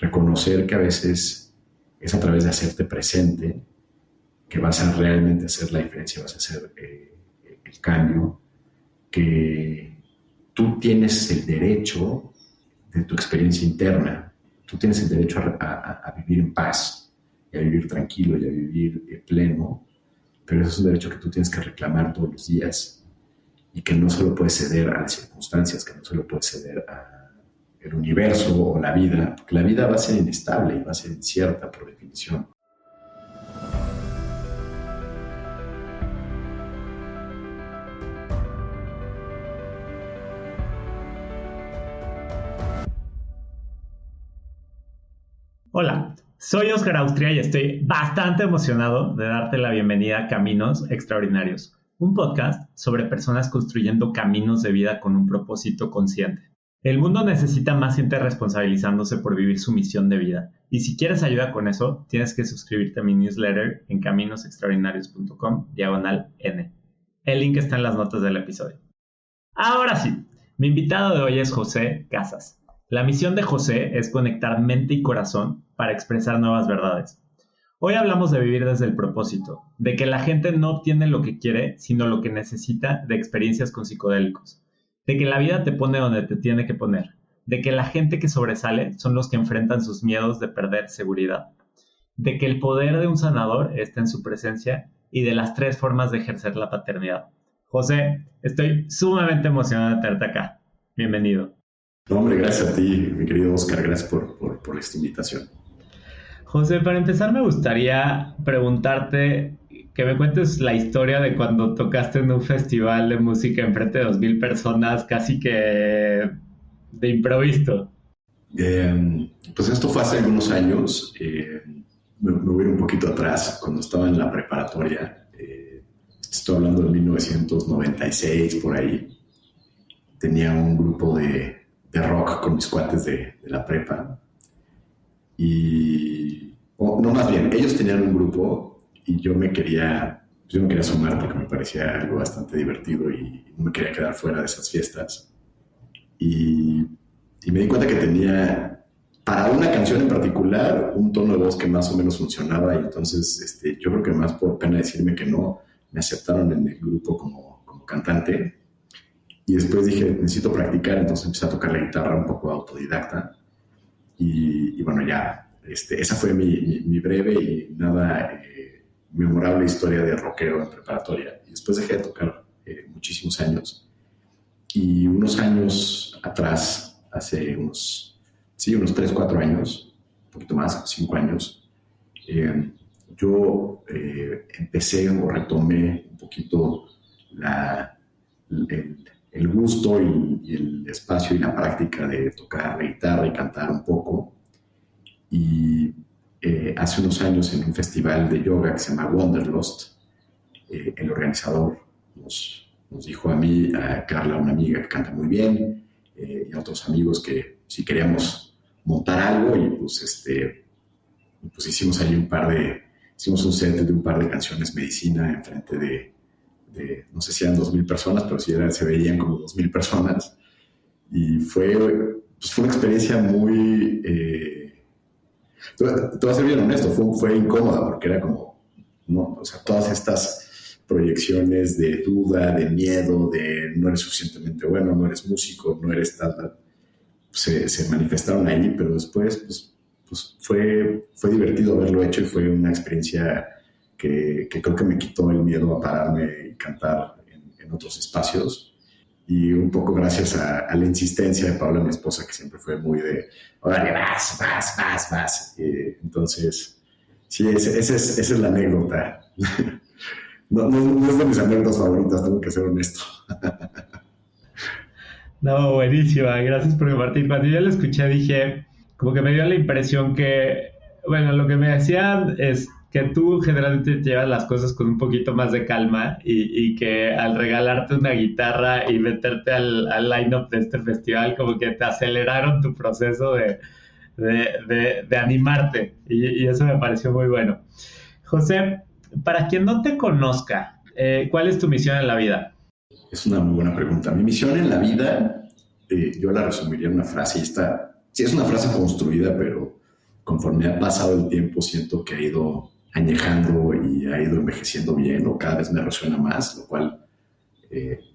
reconocer que a veces es a través de hacerte presente que vas a realmente hacer la diferencia, vas a hacer el cambio, que tú tienes el derecho de tu experiencia interna, tú tienes el derecho a vivir en paz, y a vivir tranquilo y a vivir pleno, pero eso es un derecho que tú tienes que reclamar todos los días y que no solo puedes ceder a las circunstancias, que no solo puedes ceder al universo o la vida, porque la vida va a ser inestable y va a ser incierta por definición. Hola, soy Oscar Austria y estoy bastante emocionado de darte la bienvenida a Caminos Extraordinarios, un podcast sobre personas construyendo caminos de vida con un propósito consciente. El mundo necesita más gente responsabilizándose por vivir su misión de vida, y si quieres ayuda con eso, tienes que suscribirte a mi newsletter en caminosextraordinarios.com/N. El link está en las notas del episodio. Ahora sí, mi invitado de hoy es José Casas. La misión de José es conectar mente y corazón para expresar nuevas verdades. Hoy hablamos de vivir desde el propósito, de que la gente no obtiene lo que quiere, sino lo que necesita de experiencias con psicodélicos, de que la vida te pone donde te tiene que poner, de que la gente que sobresale son los que enfrentan sus miedos de perder seguridad, de que el poder de un sanador está en su presencia y de las 3 formas de ejercer la paternidad. José, estoy sumamente emocionado de tenerte acá. Bienvenido. No, hombre, gracias a ti, mi querido Oscar, gracias por esta invitación. José, para empezar me gustaría preguntarte que me cuentes la historia de cuando tocaste en un festival de música enfrente de 2,000 personas, casi que de improviso. Pues esto fue hace algunos años, me voy a ir un poquito atrás, cuando estaba en la preparatoria, estoy hablando de 1996, por ahí, tenía un grupo de rock con mis cuates de la prepa. No, más bien, ellos tenían un grupo y yo me quería sumar porque me parecía algo bastante divertido y no me quería quedar fuera de esas fiestas. Y me di cuenta que tenía, para una canción en particular, un tono de voz que más o menos funcionaba, y entonces yo creo que más por pena decirme que no, me aceptaron en el grupo como cantante. Y después dije, necesito practicar, entonces empecé a tocar la guitarra un poco autodidacta. Y bueno, ya, esa fue mi breve y nada memorable historia de rockero en preparatoria. Y después dejé de tocar muchísimos años. Y unos años atrás, hace unos 3, 4 años, un poquito más, 5 años, yo empecé o retomé un poquito el gusto y el espacio y la práctica de tocar la guitarra y cantar un poco. Y hace unos años, en un festival de yoga que se llama Wanderlust, el organizador nos dijo a mí, a Carla, una amiga que canta muy bien, y a otros amigos que si queríamos montar algo, y pues hicimos ahí hicimos un set de un par de canciones medicina enfrente de no sé si eran 2,000 personas, pero sí se veían como 2,000 personas. Y fue una experiencia muy... te voy a ser bien honesto, fue incómoda, porque era como, no, o sea, todas estas proyecciones de duda, de miedo, de no eres suficientemente bueno, no eres músico, no eres tal, se manifestaron ahí, pero después pues fue divertido haberlo hecho, y fue una experiencia que creo que me quitó el miedo a pararme y cantar en otros espacios. Y un poco gracias a la insistencia de Paula, mi esposa, que siempre fue muy de, órale, vas. Entonces, sí, esa es la anécdota. No es de mis anécdotas favoritas, tengo que ser honesto. No, buenísima, gracias por compartir. Cuando yo la escuché dije, como que me dio la impresión que, bueno, lo que me decían es que tú generalmente llevas las cosas con un poquito más de calma, y que al regalarte una guitarra y meterte al line-up de este festival, como que te aceleraron tu proceso de animarte, y eso me pareció muy bueno. José, para quien no te conozca, ¿cuál es tu misión en la vida? Es una muy buena pregunta. Mi misión en la vida, yo la resumiría en una frase, sí es una frase construida, pero conforme ha pasado el tiempo siento que ha ido añejando y ha ido envejeciendo bien o cada vez me resuena más, lo cual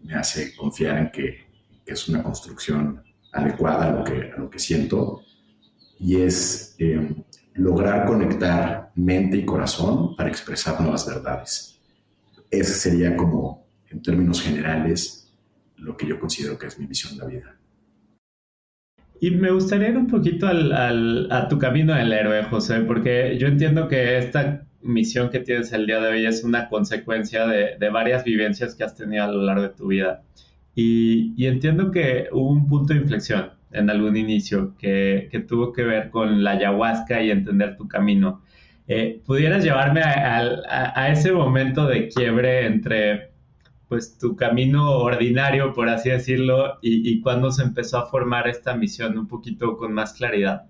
me hace confiar en que es una construcción adecuada a lo que siento y es lograr conectar mente y corazón para expresar nuevas verdades. Ese sería como, en términos generales, lo que yo considero que es mi misión de la vida. Y me gustaría ir un poquito a tu camino del héroe, José, porque yo entiendo que esta misión que tienes el día de hoy es una consecuencia de varias vivencias que has tenido a lo largo de tu vida. Y entiendo que hubo un punto de inflexión en algún inicio que tuvo que ver con la ayahuasca y entender tu camino. ¿Pudieras llevarme a ese momento de quiebre entre pues tu camino ordinario, por así decirlo, y cuándo se empezó a formar esta misión un poquito con más claridad?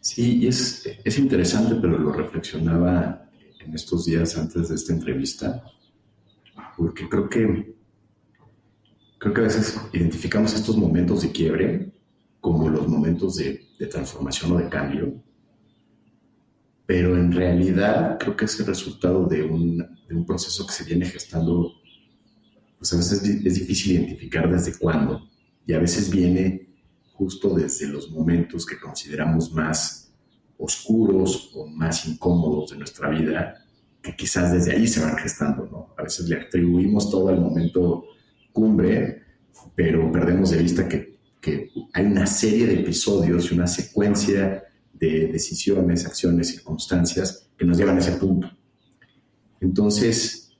Sí, es interesante, pero lo reflexionaba en estos días antes de esta entrevista, porque creo que a veces identificamos estos momentos de quiebre como los momentos de transformación o de cambio, pero en realidad creo que es el resultado de un proceso que se viene gestando, pues a veces es difícil identificar desde cuándo, y a veces viene justo desde los momentos que consideramos más oscuros o más incómodos de nuestra vida, que quizás desde ahí se van gestando, ¿no? A veces le atribuimos todo al momento cumbre, pero perdemos de vista que hay una serie de episodios y una secuencia de decisiones, acciones, circunstancias que nos llevan a ese punto. Entonces,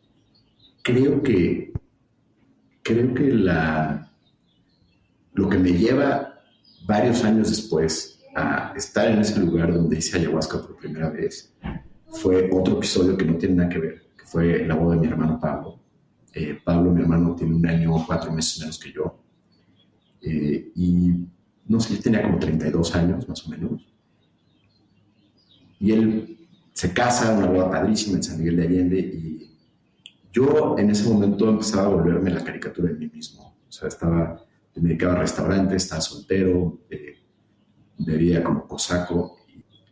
creo que, creo que lo que me lleva varios años después a estar en ese lugar donde hice ayahuasca por primera vez fue otro episodio que no tiene nada que ver, que fue la boda de mi hermano Pablo. Pablo, mi hermano, tiene 1 año, 4 meses menos que yo. Y no sé, él tenía como 32 años más o menos. Y él se casa, una boda padrísima en San Miguel de Allende. Y yo en ese momento empezaba a volverme la caricatura de mí mismo. O sea, me dedicaba a restaurantes, estaba soltero, bebía como cosaco.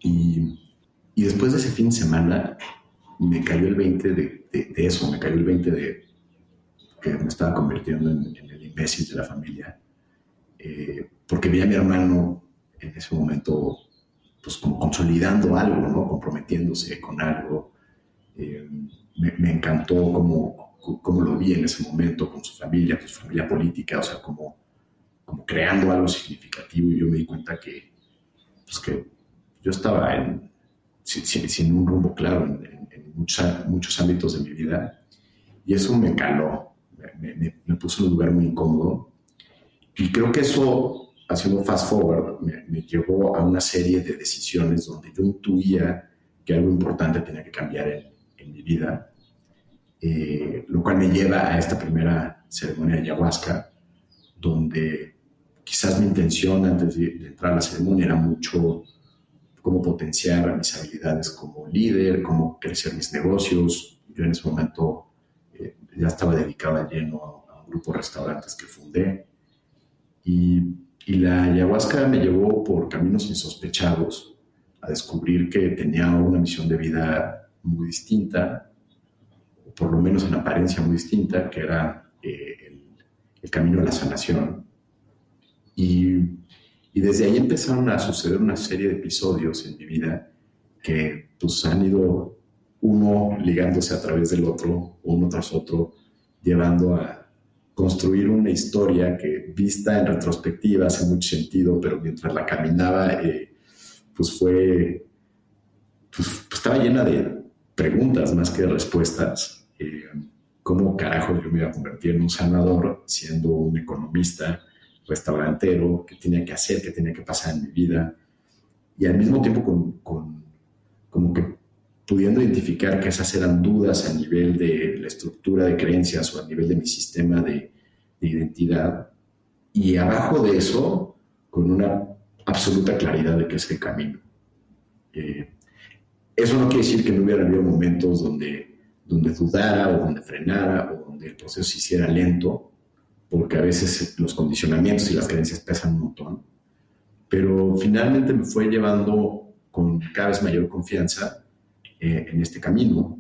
Y después de ese fin de semana me cayó el 20 de eso, me cayó el 20 de que me estaba convirtiendo en el imbécil de la familia. Porque vi a mi hermano en ese momento pues como consolidando algo, ¿no? Comprometiéndose con algo. Me encantó cómo lo vi en ese momento con su familia política, o sea, como creando algo significativo, y yo me di cuenta pues que yo estaba sin un rumbo claro en muchos ámbitos de mi vida, y eso me caló, me puso en un lugar muy incómodo, y creo que eso, haciendo fast forward, me llevó a una serie de decisiones donde yo intuía que algo importante tenía que cambiar en mi vida, lo cual me lleva a esta primera ceremonia de ayahuasca, donde quizás mi intención antes de entrar a la ceremonia era mucho cómo potenciar mis habilidades como líder, cómo crecer mis negocios. Yo en ese momento ya estaba dedicado a lleno a un grupo de restaurantes que fundé, y la ayahuasca me llevó por caminos insospechados a descubrir que tenía una misión de vida muy distinta, o por lo menos en apariencia muy distinta, que era el camino de la sanación. Y desde ahí empezaron a suceder una serie de episodios en mi vida que pues han ido uno ligándose a través del otro, uno tras otro, llevando a construir una historia que, vista en retrospectiva, hace mucho sentido, pero mientras la caminaba, pues estaba llena de preguntas más que de respuestas. ¿Cómo carajo yo me iba a convertir en un sanador siendo un economista, restaurantero? ¿Qué tenía que hacer? ¿Qué tenía que pasar en mi vida? Y al mismo tiempo como que pudiendo identificar que esas eran dudas a nivel de la estructura de creencias o a nivel de mi sistema de identidad, y abajo de eso con una absoluta claridad de que es el camino. Eso no quiere decir que no hubiera habido momentos donde dudara o donde frenara o donde el proceso se hiciera lento, porque a veces los condicionamientos y las creencias pesan un montón, pero finalmente me fue llevando con cada vez mayor confianza en este camino.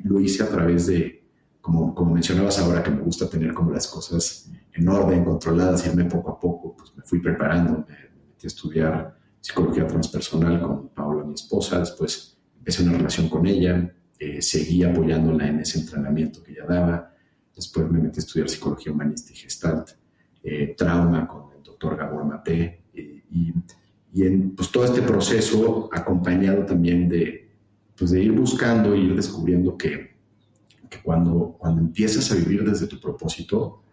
Lo hice a través de, como mencionabas ahora, que me gusta tener como las cosas en orden, controladas, irme poco a poco, pues me fui preparando, me metí a estudiar psicología transpersonal con Paola, mi esposa, después empecé una relación con ella, seguí apoyándola en ese entrenamiento que ella daba, después me metí a estudiar psicología humanista y gestalt, trauma con el doctor Gabor Maté, y en pues, todo este proceso acompañado también de ir buscando e ir descubriendo que cuando empiezas a vivir desde tu propósito,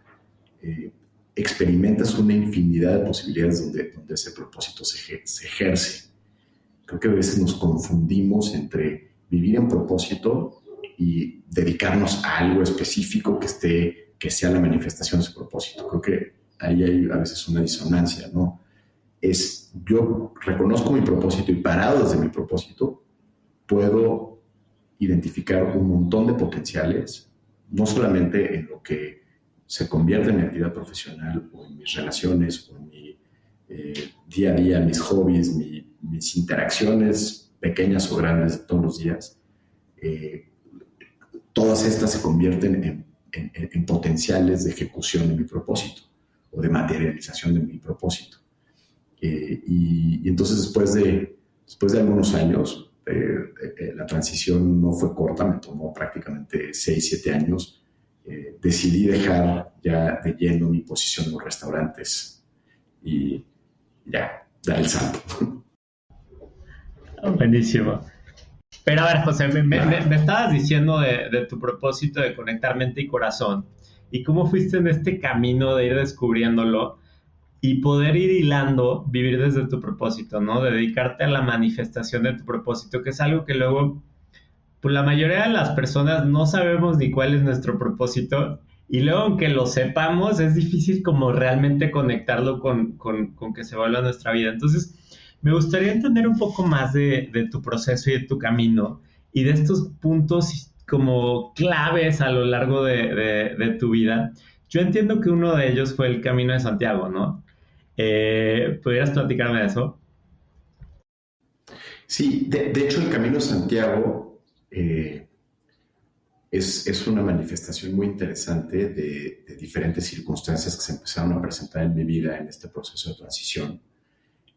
experimentas una infinidad de posibilidades donde ese propósito se ejerce. Creo que a veces nos confundimos entre vivir en propósito y dedicarnos a algo específico que sea la manifestación de ese propósito. Creo que ahí hay a veces una disonancia, ¿no? Yo reconozco mi propósito y parado desde mi propósito puedo identificar un montón de potenciales, no solamente en lo que se convierte en mi actividad profesional o en mis relaciones o en mi día a día, mis hobbies, mis interacciones pequeñas o grandes de todos los días. Todas estas se convierten en potenciales de ejecución de mi propósito o de materialización de mi propósito. Y entonces después de algunos años, la transición no fue corta, me tomó prácticamente 6-7 años. Decidí dejar ya de lleno mi posición en los restaurantes y ya, dar el salto. Buenísimo. Pero a ver, José, me estabas diciendo de tu propósito de conectar mente y corazón y cómo fuiste en este camino de ir descubriéndolo y poder ir hilando, vivir desde tu propósito, ¿no? Dedicarte a la manifestación de tu propósito, que es algo que luego, pues la mayoría de las personas no sabemos ni cuál es nuestro propósito y luego aunque lo sepamos es difícil como realmente conectarlo con que se vuelva nuestra vida. Entonces, me gustaría entender un poco más de tu proceso y de tu camino y de estos puntos como claves a lo largo de tu vida. Yo entiendo que uno de ellos fue el Camino de Santiago, ¿no? ¿Pudieras platicarme de eso? Sí, de hecho el Camino de Santiago es una manifestación muy interesante de diferentes circunstancias que se empezaron a presentar en mi vida en este proceso de transición.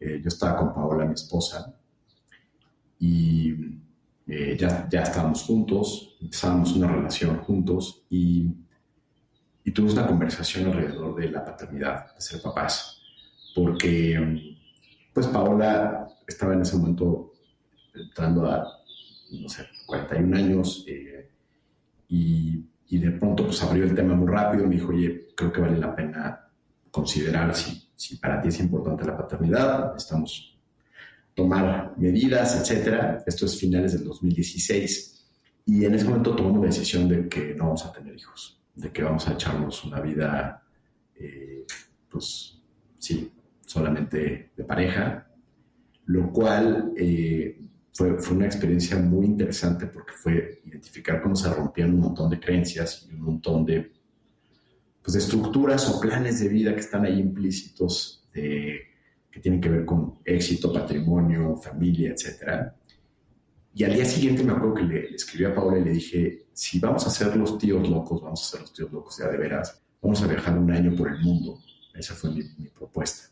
Yo estaba con Paola, mi esposa, y ya estábamos juntos, empezábamos una relación juntos y tuvimos una conversación alrededor de la paternidad, de ser papás, porque pues Paola estaba en ese momento entrando a, no sé, 41 años y de pronto pues abrió el tema muy rápido y me dijo, oye, creo que vale la pena considerar si para ti es importante la paternidad, necesitamos tomar medidas, etcétera. Esto es finales del 2016 y en ese momento tomamos la decisión de que no vamos a tener hijos, de que vamos a echarnos una vida, pues sí, solamente de pareja, lo cual fue una experiencia muy interesante porque fue identificar cómo se rompían un montón de creencias y un montón de estructuras o planes de vida que están ahí implícitos que tienen que ver con éxito, patrimonio, familia, etc. Y al día siguiente me acuerdo que le escribí a Paola y le dije, si vamos a ser los tíos locos, vamos a ser los tíos locos ya de veras, vamos a viajar un año por el mundo. Esa fue mi propuesta.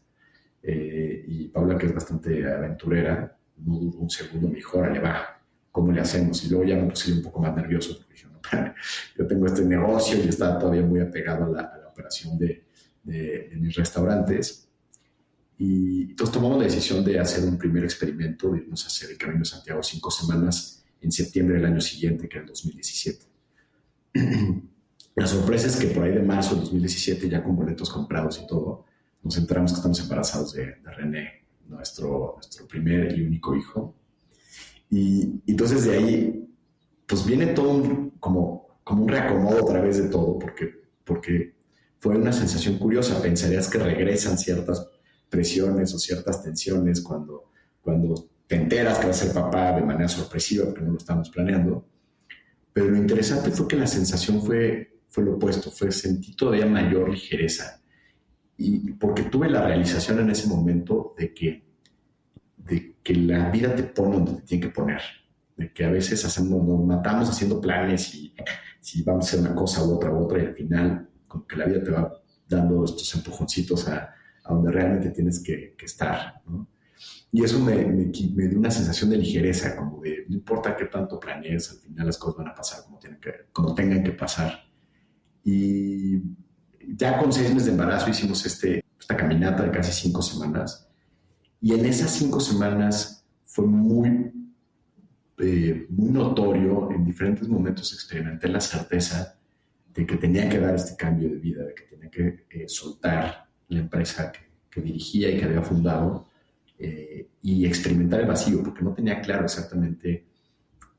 Y Paola, que es bastante aventurera, no dudó un segundo, me dijo, órale, va, ¿cómo le hacemos? Y luego ya me puse un poco más nervioso porque dije, no, yo tengo este negocio y estaba todavía muy apegado a la operación de mis restaurantes. Y entonces tomamos la decisión de hacer un primer experimento, de irnos a hacer el Camino de Santiago 5 semanas en septiembre del año siguiente, que era el 2017. La sorpresa es que por ahí de marzo del 2017, ya con boletos comprados y todo, nos enteramos que estamos embarazados de René, nuestro primer y único hijo. Y entonces de ahí, pues viene todo como un reacomodo otra vez de todo, porque fue una sensación curiosa. Pensarías que regresan ciertas presiones o ciertas tensiones cuando te enteras que vas a ser papá de manera sorpresiva, porque no lo estábamos planeando. Pero lo interesante fue que la sensación fue lo opuesto, sentí todavía mayor ligereza. Y porque tuve la realización en ese momento de que que la vida te pone donde te tiene que poner, de que a veces nos matamos haciendo planes y si vamos a hacer una cosa u otra, y al final como que la vida te va dando estos empujoncitos a donde realmente tienes que estar, ¿no? Y eso me dio una sensación de ligereza, como de no importa qué tanto planees, al final las cosas van a pasar como tengan que pasar. Y ya con 6 meses de embarazo hicimos esta caminata de casi 5 semanas. Y en esas 5 semanas fue muy notorio, en diferentes momentos experimenté la certeza de que tenía que dar este cambio de vida, de que tenía que soltar la empresa que dirigía y que había fundado, y experimentar el vacío, porque no tenía claro exactamente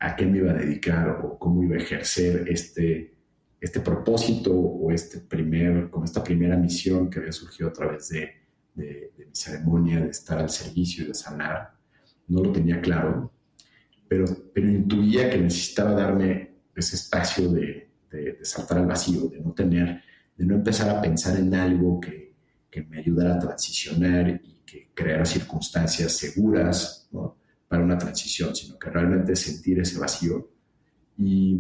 a qué me iba a dedicar o cómo iba a ejercer este propósito o esta primera misión que había surgido a través de mi ceremonia, de estar al servicio y de sanar. No lo tenía claro, pero intuía que necesitaba darme ese espacio de saltar al vacío, de no empezar a pensar en algo que me ayudara a transicionar y que creara circunstancias seguras, ¿no?, para una transición, sino que realmente sentir ese vacío. Y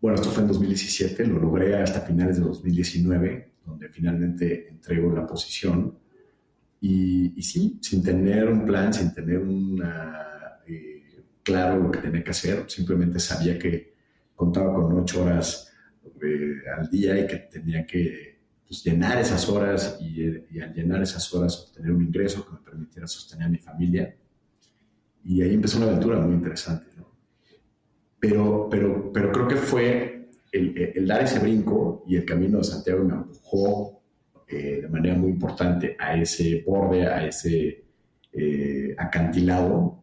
bueno, esto fue en 2017, lo logré hasta finales de 2019, donde finalmente entrego la posición. Y sí, sin tener un plan, sin tener claro lo que tenía que hacer, simplemente sabía que contaba con 8 horas al día y que tenía que llenar esas horas y al llenar esas horas obtener un ingreso que me permitiera sostener a mi familia. Y ahí empezó una aventura muy interesante, ¿no? Pero creo que fue el dar ese brinco, y el Camino de Santiago me empujó de manera muy importante a ese borde, a ese acantilado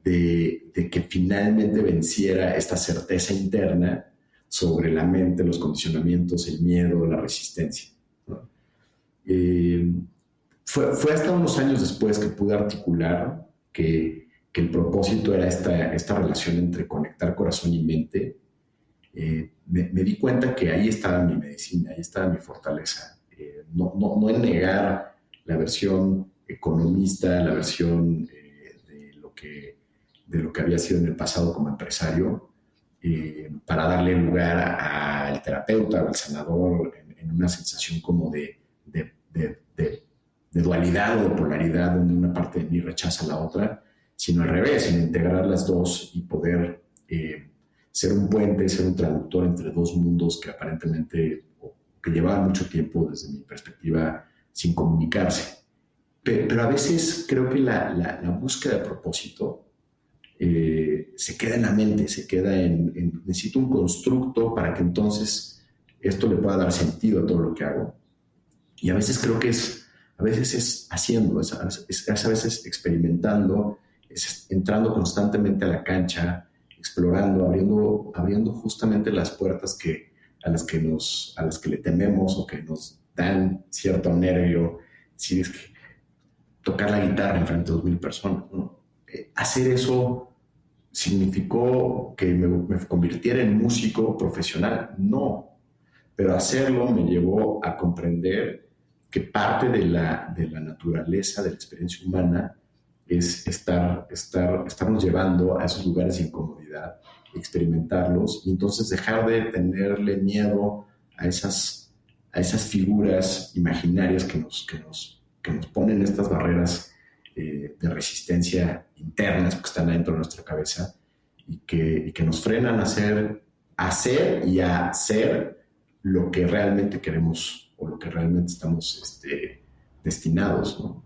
de que finalmente venciera esta certeza interna sobre la mente, los condicionamientos, el miedo, la resistencia, ¿no? Fue hasta unos años después que pude articular que el propósito era esta relación entre conectar corazón y mente. Me di cuenta que ahí estaba mi medicina, ahí estaba mi fortaleza. No en negar la versión economista, la versión de lo que había sido en el pasado como empresario, para darle lugar al terapeuta o al sanador en una sensación como de dualidad o de polaridad, donde una parte de mí rechaza a la otra, sino al revés, en integrar las dos y poder ser un puente, ser un traductor entre dos mundos que aparentemente, que llevaban mucho tiempo desde mi perspectiva sin comunicarse. Pero a veces creo que la búsqueda de propósito se queda en la mente, se queda necesito un constructo para que entonces esto le pueda dar sentido a todo lo que hago. Y a veces creo que a veces es haciendo, es a veces experimentando, es entrando constantemente a la cancha, explorando, abriendo justamente las puertas a las que le tememos o que nos dan cierto nervio. Si es que tocar la guitarra enfrente de 2,000 personas, ¿no? Hacer eso significó que me convirtiera en músico profesional, no, pero hacerlo me llevó a comprender que parte de la naturaleza de la experiencia humana es estarnos llevando a esos lugares de incomodidad, experimentarlos, y entonces dejar de tenerle miedo a esas figuras imaginarias que nos ponen estas barreras de resistencia internas que están dentro de nuestra cabeza y que nos frenan a hacer y a ser lo que realmente queremos o lo que realmente estamos destinados, ¿no?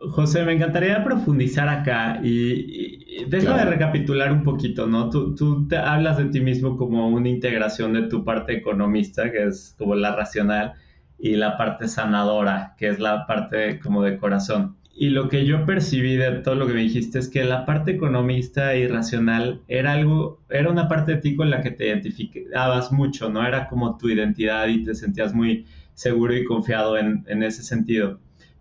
José, me encantaría profundizar acá y déjame recapitular un poquito, ¿no? Tú te hablas de ti mismo como una integración de tu parte economista, que es como la racional, y la parte sanadora, que es la parte como de corazón. Y lo que yo percibí de todo lo que me dijiste es que la parte economista y racional era una parte de ti con la que te identificabas mucho, ¿no? Era como tu identidad y te sentías muy seguro y confiado en ese sentido.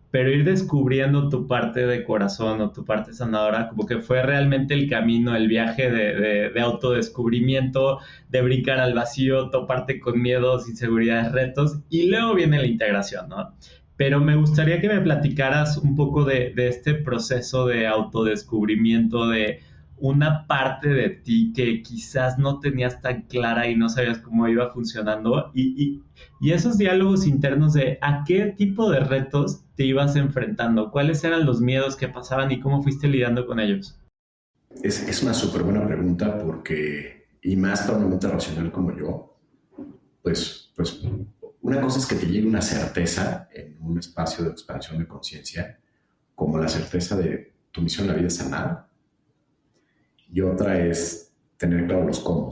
Pero ir descubriendo tu parte de corazón o tu parte sanadora, como que fue realmente el camino, el viaje de autodescubrimiento, de brincar al vacío, toparte con miedos, inseguridades, retos, y luego viene la integración, ¿no? pero me gustaría que me platicaras un poco de este proceso de autodescubrimiento, de una parte de ti que quizás no tenías tan clara y no sabías cómo iba funcionando, y esos diálogos internos de a qué tipo de retos te ibas enfrentando, cuáles eran los miedos que pasaban y cómo fuiste lidiando con ellos. Es una súper buena pregunta porque, y más para una mente racional como yo, pues una cosa es que te llegue una certeza en un espacio de expansión de conciencia, como la certeza de tu misión en la vida es sanar, y otra es tener claro los cómo,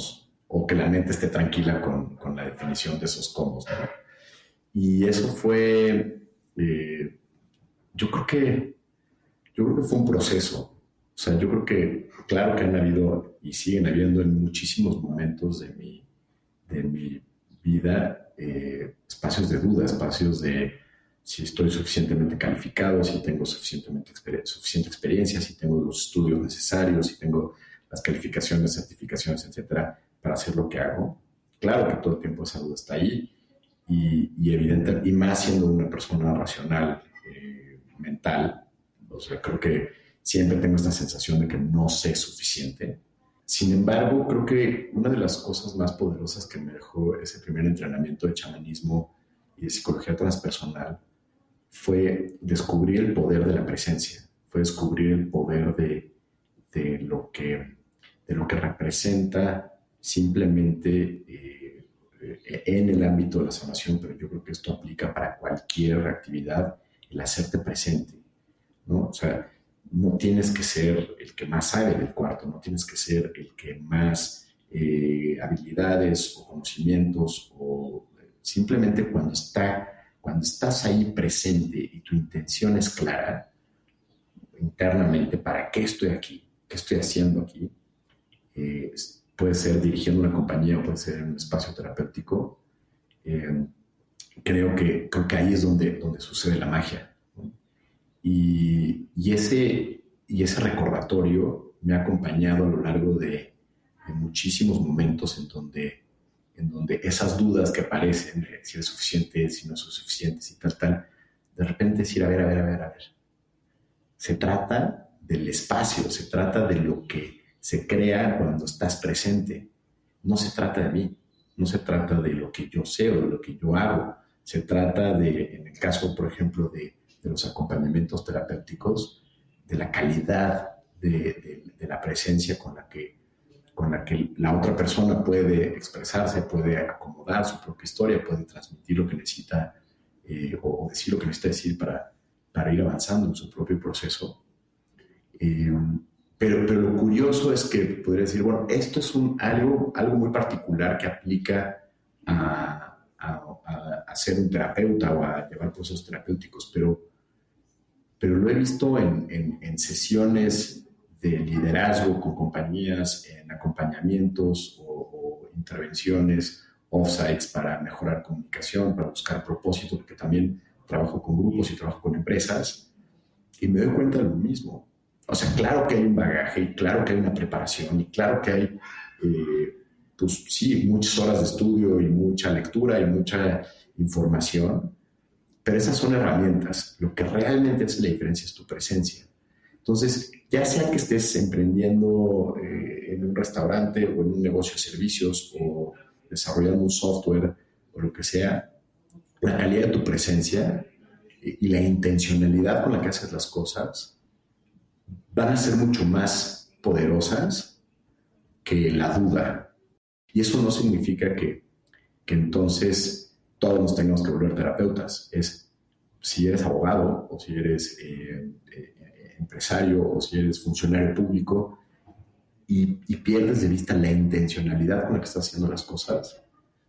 o que la mente esté tranquila con la definición de esos cómo, ¿no? Y eso fue, yo creo que, yo creo que fue un proceso. O sea, yo creo que, claro que han habido y siguen habiendo en muchísimos momentos de mi vida espacios de duda, espacios de si estoy suficientemente calificado, si tengo suficiente experiencia, si tengo los estudios necesarios, si tengo las calificaciones, certificaciones, etcétera, para hacer lo que hago. Claro que todo el tiempo esa duda está ahí y evidente, y más siendo una persona racional, mental, o sea, creo que siempre tengo esta sensación de que no sé suficiente. Sin embargo, creo que una de las cosas más poderosas que me dejó ese primer entrenamiento de chamanismo y de psicología transpersonal fue descubrir el poder de la presencia, fue descubrir el poder de lo, que, de lo que representa simplemente en el ámbito de la sanación, pero yo creo que esto aplica para cualquier actividad, el hacerte presente, ¿no? O sea, no tienes que ser el que más sabe del cuarto, no tienes que ser el que más habilidades o conocimientos, o simplemente cuando estás ahí presente y tu intención es clara internamente, ¿para qué estoy aquí? ¿Qué estoy haciendo aquí? Eh, Puede ser dirigiendo una compañía o puede ser en un espacio terapéutico. Eh, creo que ahí es donde sucede la magia, ¿no? Y ese recordatorio me ha acompañado a lo largo de muchísimos momentos en donde esas dudas que aparecen, de si es suficiente, si no es suficiente, si tal, de repente decir, a ver. Se trata del espacio, se trata de lo que se crea cuando estás presente. No se trata de mí, no se trata de lo que yo sé o de lo que yo hago. Se trata de, en el caso, por ejemplo, de los acompañamientos terapéuticos, de la calidad de la presencia con la que la otra persona puede expresarse, puede acomodar su propia historia, puede transmitir lo que necesita o decir lo que necesita decir para ir avanzando en su propio proceso. Eh, pero lo curioso es que podría decir, bueno, esto es algo muy particular que aplica a ser un terapeuta o a llevar procesos terapéuticos, pero lo he visto en sesiones de liderazgo con compañías, en acompañamientos o intervenciones, offsites para mejorar comunicación, para buscar propósito, porque también trabajo con grupos y trabajo con empresas, y me doy cuenta de lo mismo. O sea, claro que hay un bagaje, y claro que hay una preparación, y claro que hay, pues sí, muchas horas de estudio y mucha lectura y mucha información, pero esas son herramientas. Lo que realmente hace la diferencia es tu presencia. Entonces, ya sea que estés emprendiendo en un restaurante o en un negocio de servicios o desarrollando un software o lo que sea, la calidad de tu presencia y la intencionalidad con la que haces las cosas van a ser mucho más poderosas que la duda. Y eso no significa que entonces todos nos tengamos que volver terapeutas. Es si eres abogado o si eres empresario o si eres funcionario público y pierdes de vista la intencionalidad con la que estás haciendo las cosas,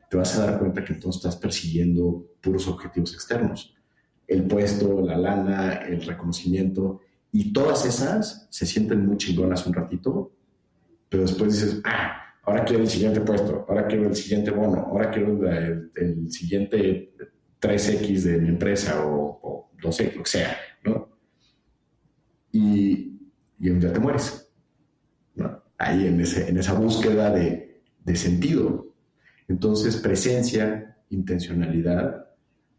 te vas a dar cuenta que entonces estás persiguiendo puros objetivos externos. El puesto, la lana, el reconocimiento, y todas esas se sienten muy chingonas un ratito, pero después dices, ahora quiero el siguiente puesto, ahora quiero el siguiente bono, ahora quiero el siguiente 3X de mi empresa o no sé, lo que sea, ¿no? Y un día te mueres, ¿no? Ahí en esa búsqueda de sentido. Entonces, presencia, intencionalidad,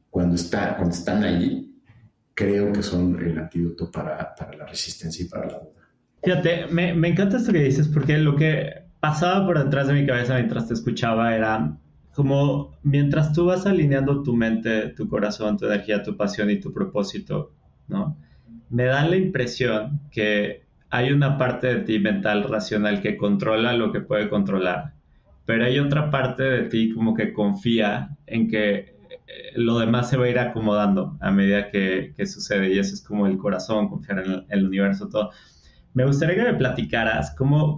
cuando están ahí, creo que son el antídoto para la resistencia y para la duda. Fíjate, me encanta esto que dices porque lo que pasaba por detrás de mi cabeza mientras te escuchaba era como mientras tú vas alineando tu mente, tu corazón, tu energía, tu pasión y tu propósito, ¿no? Me da la impresión que hay una parte de ti mental, racional, que controla lo que puede controlar, pero hay otra parte de ti como que confía en que lo demás se va a ir acomodando a medida que sucede, y eso es como el corazón, confiar en el universo, todo. Me gustaría que me platicaras cómo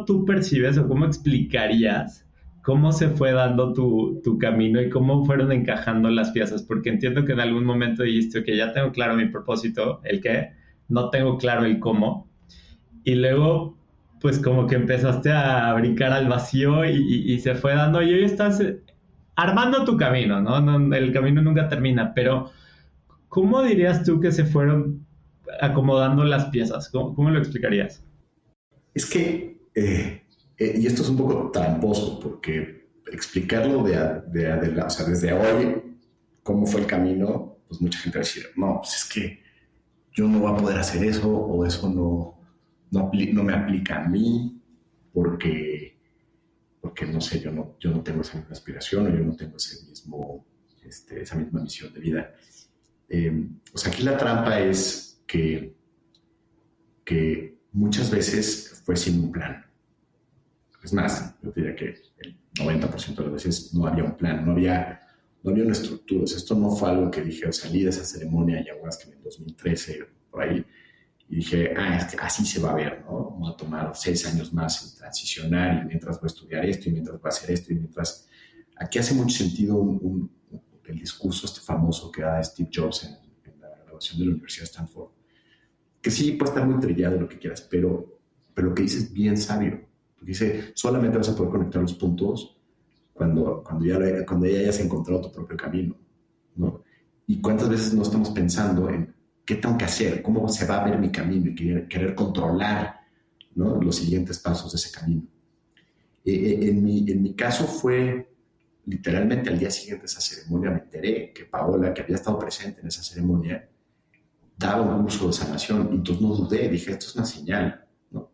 tú percibes o cómo explicarías cómo se fue dando tu camino y cómo fueron encajando las piezas, porque entiendo que en algún momento dijiste que ya tengo claro mi propósito, el qué, no tengo claro el cómo, y luego pues como que empezaste a brincar al vacío y se fue dando, y hoy estás armando tu camino, ¿no? No, el camino nunca termina, pero ¿cómo dirías tú que se fueron acomodando las piezas? ¿Cómo lo explicarías? Es que, y esto es un poco tramposo, porque explicarlo o sea, desde hoy, cómo fue el camino, pues mucha gente va a decir, no, pues es que yo no voy a poder hacer eso, o eso no me aplica a mí, porque no sé, yo no tengo esa misma aspiración, o yo no tengo esa misma misión de vida. O sea, aquí la trampa es que muchas veces fue sin un plan. Es más, yo diría que el 90% de las veces no había un plan, no había una estructura. O sea, esto no fue algo que dije, salí de esa ceremonia ayahuasca en el 2013, por ahí, y dije, así se va a ver, ¿no? Voy a tomar 6 años más en transicionar, y mientras voy a estudiar esto, y mientras voy a hacer esto, y mientras... Aquí hace mucho sentido el discurso famoso que da Steve Jobs en la graduación de la Universidad de Stanford, que sí puede estar muy trillado lo que quieras, pero lo que dice es bien sabio. Porque dice, solamente vas a poder conectar los puntos cuando ya hayas encontrado tu propio camino, ¿no? Y cuántas veces no estamos pensando en qué tengo que hacer, cómo se va a ver mi camino, y querer controlar, ¿no?, los siguientes pasos de ese camino. En mi caso fue literalmente al día siguiente de esa ceremonia me enteré que Paola, que había estado presente en esa ceremonia, daba un curso de sanación, y entonces no dudé, dije, esto es una señal, ¿no?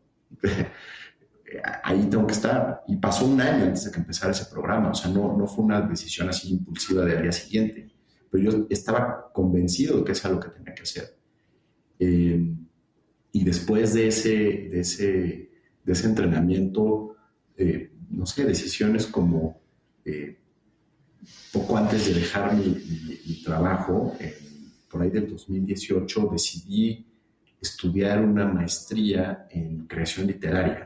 Ahí tengo que estar. Y pasó un año antes de que empezara ese programa, o sea, no fue una decisión así impulsiva del día siguiente, pero yo estaba convencido de que eso era lo que tenía que hacer. Y después de ese entrenamiento, no sé, decisiones como poco antes de dejar mi trabajo, por ahí del 2018, decidí estudiar una maestría en creación literaria.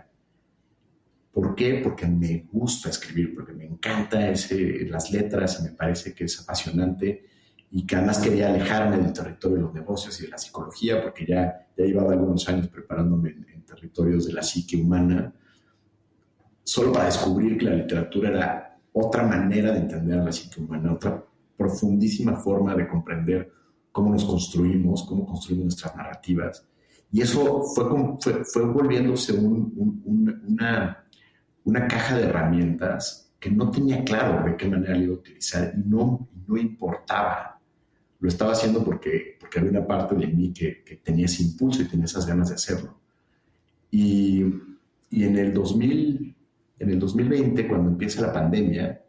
¿Por qué? Porque me gusta escribir, porque me encanta las letras, y me parece que es apasionante, y que además quería alejarme del territorio de los negocios y de la psicología, porque ya llevaba algunos años preparándome en territorios de la psique humana, solo para descubrir que la literatura era otra manera de entender a la psique humana, otra profundísima forma de comprender cómo nos construimos, cómo construimos nuestras narrativas. Y eso fue volviéndose una caja de herramientas que no tenía claro de qué manera la iba a utilizar, y no importaba. Lo estaba haciendo porque había una parte de mí que tenía ese impulso y tenía esas ganas de hacerlo. Y en el 2020, cuando empieza la pandemia,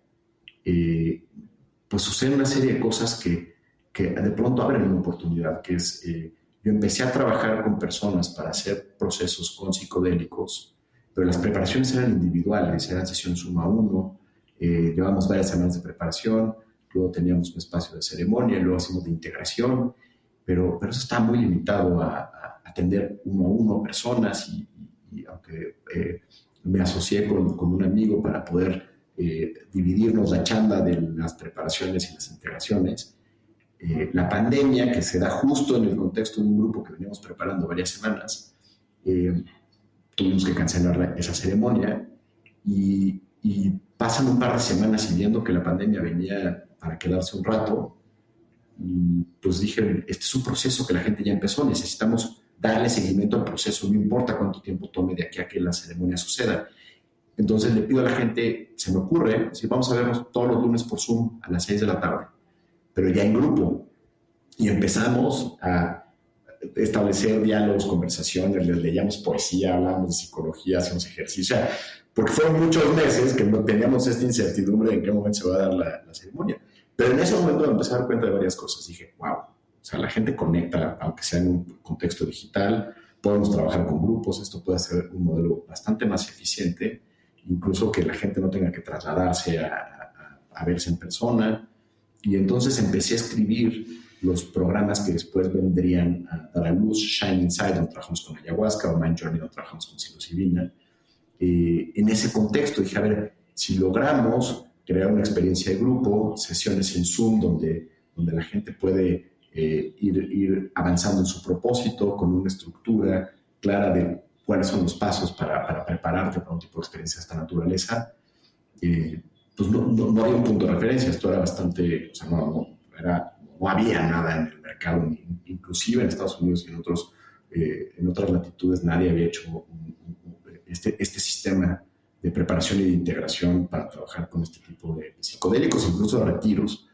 pues suceden una serie de cosas que de pronto abren una oportunidad, que es, yo empecé a trabajar con personas para hacer procesos con psicodélicos, pero las preparaciones eran individuales, eran sesiones 1 a 1, llevamos varias semanas de preparación, luego teníamos un espacio de ceremonia, luego hacíamos de integración, pero eso está muy limitado a atender 1 a 1 personas, y aunque me asocié con un amigo para poder dividirnos la chamba de las preparaciones y las integraciones, la pandemia, que se da justo en el contexto de un grupo que veníamos preparando varias semanas, tuvimos que cancelar esa ceremonia, y pasan un par de semanas y viendo que la pandemia venía para quedarse un rato, pues dije, este es un proceso que la gente ya empezó, necesitamos darle seguimiento al proceso, no importa cuánto tiempo tome de aquí a que la ceremonia suceda. Entonces le pido a la gente, se me ocurre, si vamos a vernos todos los lunes por Zoom a las 6 de la tarde, pero ya en grupo. Y empezamos a establecer diálogos, conversaciones, les leíamos poesía, hablábamos de psicología, hacíamos ejercicio, porque fueron muchos meses que no teníamos esta incertidumbre de en qué momento se va a dar la ceremonia. Pero en ese momento me empecé a dar cuenta de varias cosas. Dije, wow, o sea, la gente conecta, aunque sea en un contexto digital, podemos trabajar con grupos, esto puede ser un modelo bastante más eficiente, incluso que la gente no tenga que trasladarse a verse en persona. Y entonces empecé a escribir los programas que después vendrían a dar a luz. Shine Inside, donde trabajamos con ayahuasca, o Mind Journey, donde trabajamos con psilocibina. En ese contexto dije, a ver, si logramos crear una experiencia de grupo, sesiones en Zoom donde la gente puede ir avanzando en su propósito con una estructura clara de cuáles son los pasos para prepararte para un tipo de experiencia de esta naturaleza, pues no había un punto de referencia. Esto era bastante, o sea, no había nada en el mercado, inclusive en Estados Unidos y en otras latitudes nadie había hecho este sistema de preparación y de integración para trabajar con este tipo de psicodélicos, incluso de retiros.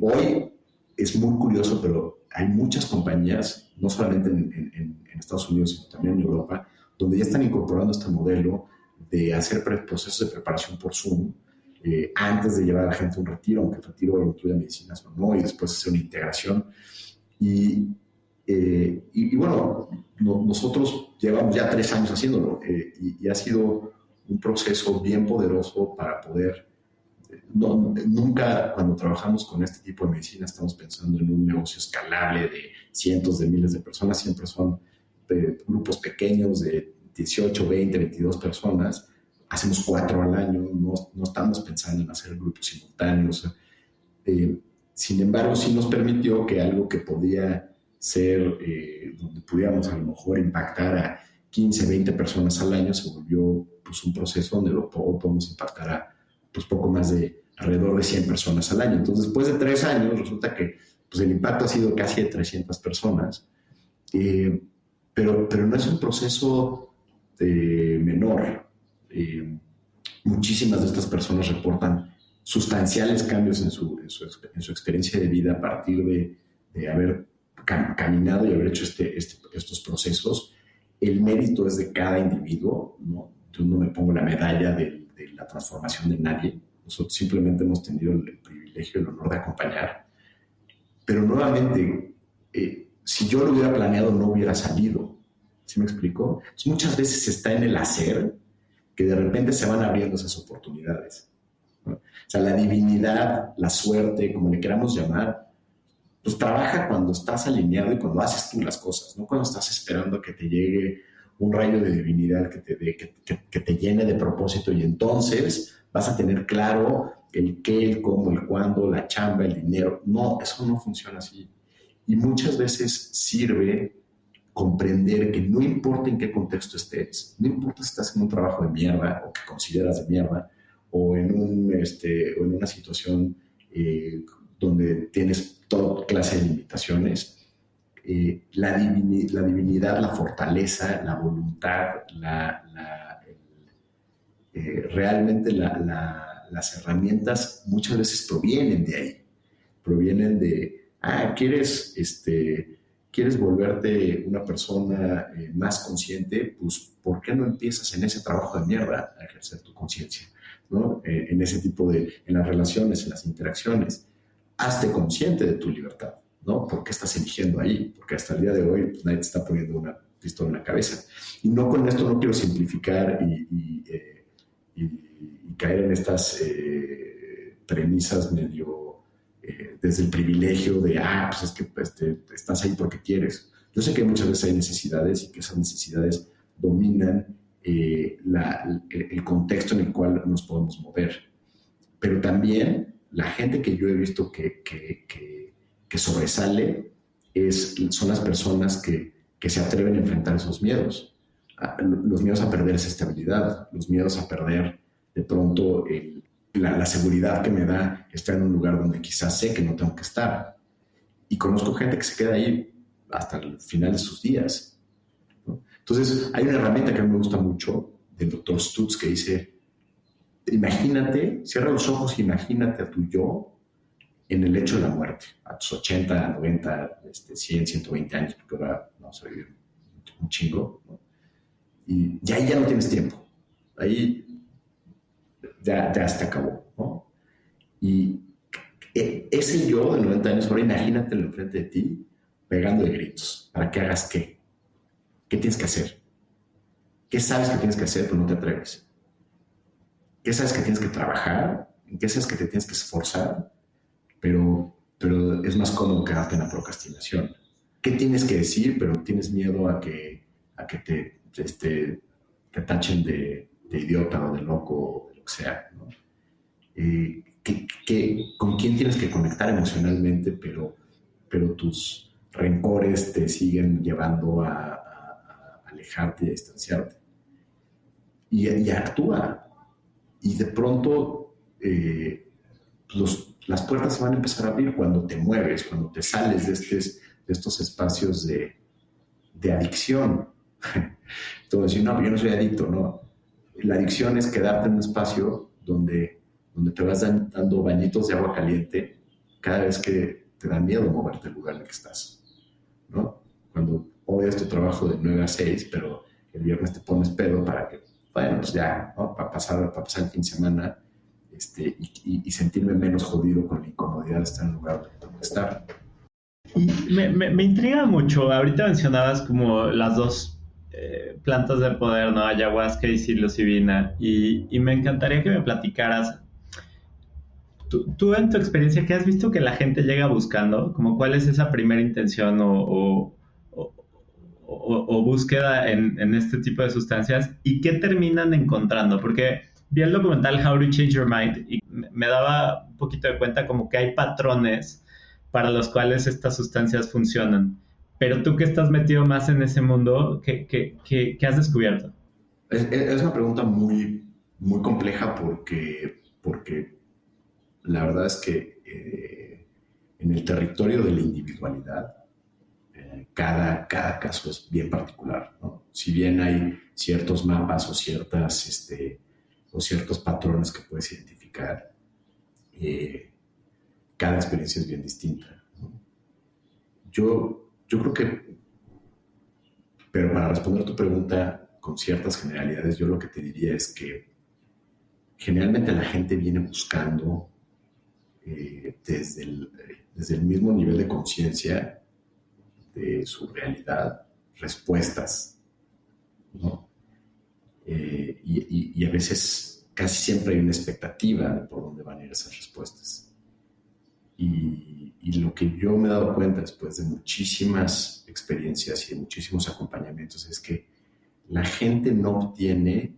Hoy es muy curioso, pero hay muchas compañías, no solamente en Estados Unidos, sino también en Europa, donde ya están incorporando este modelo de hacer procesos de preparación por Zoom antes de llevar a la gente a un retiro, aunque el retiro incluya medicinas o no, y después hacer una integración. Y bueno, nosotros llevamos ya 3 años haciéndolo y ha sido un proceso bien poderoso para poder... nunca cuando trabajamos con este tipo de medicina estamos pensando en un negocio escalable de cientos de miles de personas, siempre son grupos pequeños de 18, 20, 22 personas, hacemos 4 al año, no estamos pensando en hacer grupos simultáneos. Sin embargo, sí nos permitió que algo que podía ser, donde pudiéramos a lo mejor impactar a 15, 20 personas al año, se volvió pues, un proceso donde podemos impactar a pues, poco más de alrededor de 100 personas al año. Entonces, después de 3 años, resulta que pues, el impacto ha sido casi de 300 personas, pero no es un proceso menor. Muchísimas de estas personas reportan sustanciales cambios en su experiencia de vida a partir de haber caminado y haber hecho estos procesos. El mérito es de cada individuo, ¿no? Yo no me pongo la medalla de la transformación de nadie. Nosotros simplemente hemos tenido el privilegio y el honor de acompañar. Pero nuevamente, si yo lo hubiera planeado, no hubiera salido. ¿Sí me explico? Entonces, muchas veces está en el hacer que de repente se van abriendo esas oportunidades, ¿no? O sea, la divinidad, la suerte, como le queramos llamar, pues trabaja cuando estás alineado y cuando haces tú las cosas, no cuando estás esperando que te llegue un rayo de divinidad que te llene de propósito y entonces vas a tener claro el qué, el cómo, el cuándo, la chamba, el dinero. No, eso no funciona así. Y muchas veces sirve comprender que no importa en qué contexto estés, no importa si estás en un trabajo de mierda o que consideras de mierda o en una situación donde tienes toda clase de limitaciones, la divinidad, la fortaleza, la voluntad, realmente las herramientas muchas veces provienen de ahí, provienen de, ¿quieres volverte una persona más consciente? Pues, ¿por qué no empiezas en ese trabajo de mierda a ejercer tu conciencia, ¿no? En ese tipo en las relaciones, en las interacciones. Hazte consciente de tu libertad, ¿no? ¿Por qué estás eligiendo ahí? Porque hasta el día de hoy pues, nadie te está poniendo una pistola en la cabeza. Y no con esto no quiero simplificar y caer en estas premisas medio desde el privilegio de, pues es que estás ahí porque quieres. Yo sé que muchas veces hay necesidades y que esas necesidades dominan el contexto en el cual nos podemos mover. Pero también la gente que yo he visto que sobresale son las personas que se atreven a enfrentar esos miedos. Los miedos a perder esa estabilidad, los miedos a perder de pronto la seguridad que me da estar en un lugar donde quizás sé que no tengo que estar. Y conozco gente que se queda ahí hasta el final de sus días, ¿no? Entonces, hay una herramienta que a mí me gusta mucho del Dr. Stutz que dice, imagínate, cierra los ojos, imagínate a tu yo en el hecho de la muerte, a tus 80, 90, 100, 120 años, porque ahora vamos a vivir un chingo, ¿no? Y ahí ya no tienes tiempo. Ahí ya se acabó, ¿no? Y ese yo de 90 años, ahora imagínatelo enfrente de ti, pegando de gritos, para que hagas qué. ¿Qué tienes que hacer? ¿Qué sabes que tienes que hacer, pero no te atreves? ¿Qué sabes que tienes que trabajar? ¿En qué sabes que te tienes que esforzar? Pero es más cómodo quedarte en la procrastinación. ¿Qué tienes que decir, pero tienes miedo a que te tachen de idiota o de loco o de lo que sea, ¿no? ¿Con quién tienes que conectar emocionalmente, pero tus rencores te siguen llevando a alejarte y a distanciarte? Y actúa. Y de pronto las puertas se van a empezar a abrir cuando te mueves, cuando te sales de estos espacios de adicción. Entonces, decir, no, pero yo no soy adicto, no. La adicción es quedarte en un espacio donde te vas dando bañitos de agua caliente cada vez que te da miedo moverte del lugar en el que estás, ¿no? Cuando odias tu trabajo de 9 a 6, pero el viernes te pones pedo para que, bueno, pues ya, ¿no? Para pasar el fin de semana y sentirme menos jodido con la incomodidad de estar en el lugar donde tengo que estar. Y me intriga mucho. Ahorita mencionabas como las dos plantas de poder, ¿no? Ayahuasca y psilocibina. Y me encantaría que me platicaras, tú en tu experiencia, ¿qué has visto que la gente llega buscando? Como cuál es esa primera intención o búsqueda en este tipo de sustancias y qué terminan encontrando. Porque vi el documental How to Change Your Mind y me daba un poquito de cuenta como que hay patrones para los cuales estas sustancias funcionan. Pero tú que estás metido más en ese mundo, ¿qué has descubierto? Es una pregunta muy, muy compleja porque la verdad es que en el territorio de la individualidad, cada caso es bien particular, ¿no? Si bien hay ciertos mapas o ciertos patrones que puedes identificar, cada experiencia es bien distinta, ¿no? Yo creo que, pero para responder a tu pregunta con ciertas generalidades, yo lo que te diría es que generalmente la gente viene buscando desde el mismo nivel de conciencia de su realidad, respuestas, ¿no? Y a veces casi siempre hay una expectativa de por dónde van a ir esas respuestas. Y lo que yo me he dado cuenta después de muchísimas experiencias y de muchísimos acompañamientos es que la gente no obtiene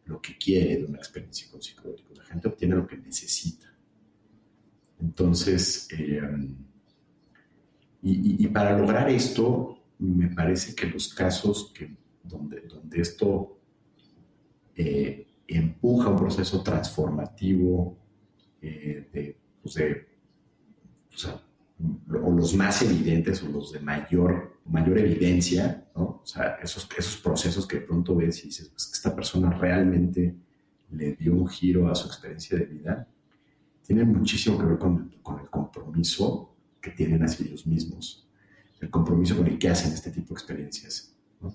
lo que quiere de una experiencia con psicodélicos, la gente obtiene lo que necesita. Entonces, y para lograr esto, me parece que los casos donde esto empuja un proceso transformativo o sea, o los más evidentes o los de mayor evidencia, ¿no? O sea, esos procesos que de pronto ves y dices, pues que esta persona realmente le dio un giro a su experiencia de vida, tienen muchísimo que ver con el compromiso que tienen hacia ellos mismos, el compromiso con el que hacen este tipo de experiencias, ¿no?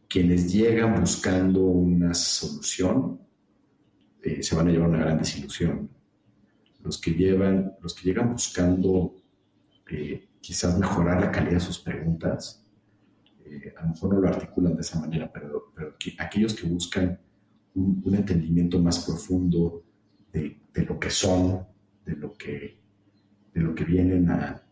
Quienes llegan buscando una solución se van a llevar una gran desilusión. Los que llegan buscando quizás mejorar la calidad de sus preguntas, a lo mejor no lo articulan de esa manera, pero aquellos que buscan un entendimiento más profundo de lo que son, de lo que vienen a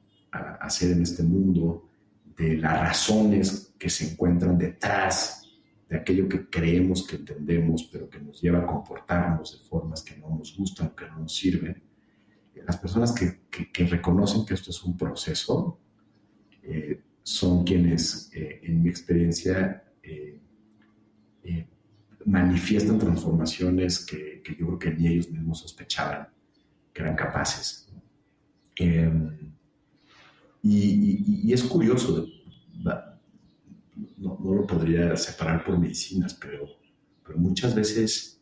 hacer en este mundo, de las razones que se encuentran detrás de aquello que creemos que entendemos, pero que nos lleva a comportarnos de formas que no nos gustan, que no nos sirven. Las personas que reconocen que esto es un proceso son quienes, en mi experiencia, manifiestan transformaciones que yo creo que ni ellos mismos sospechaban que eran capaces. Y es curioso, no lo podría separar por medicinas, pero muchas veces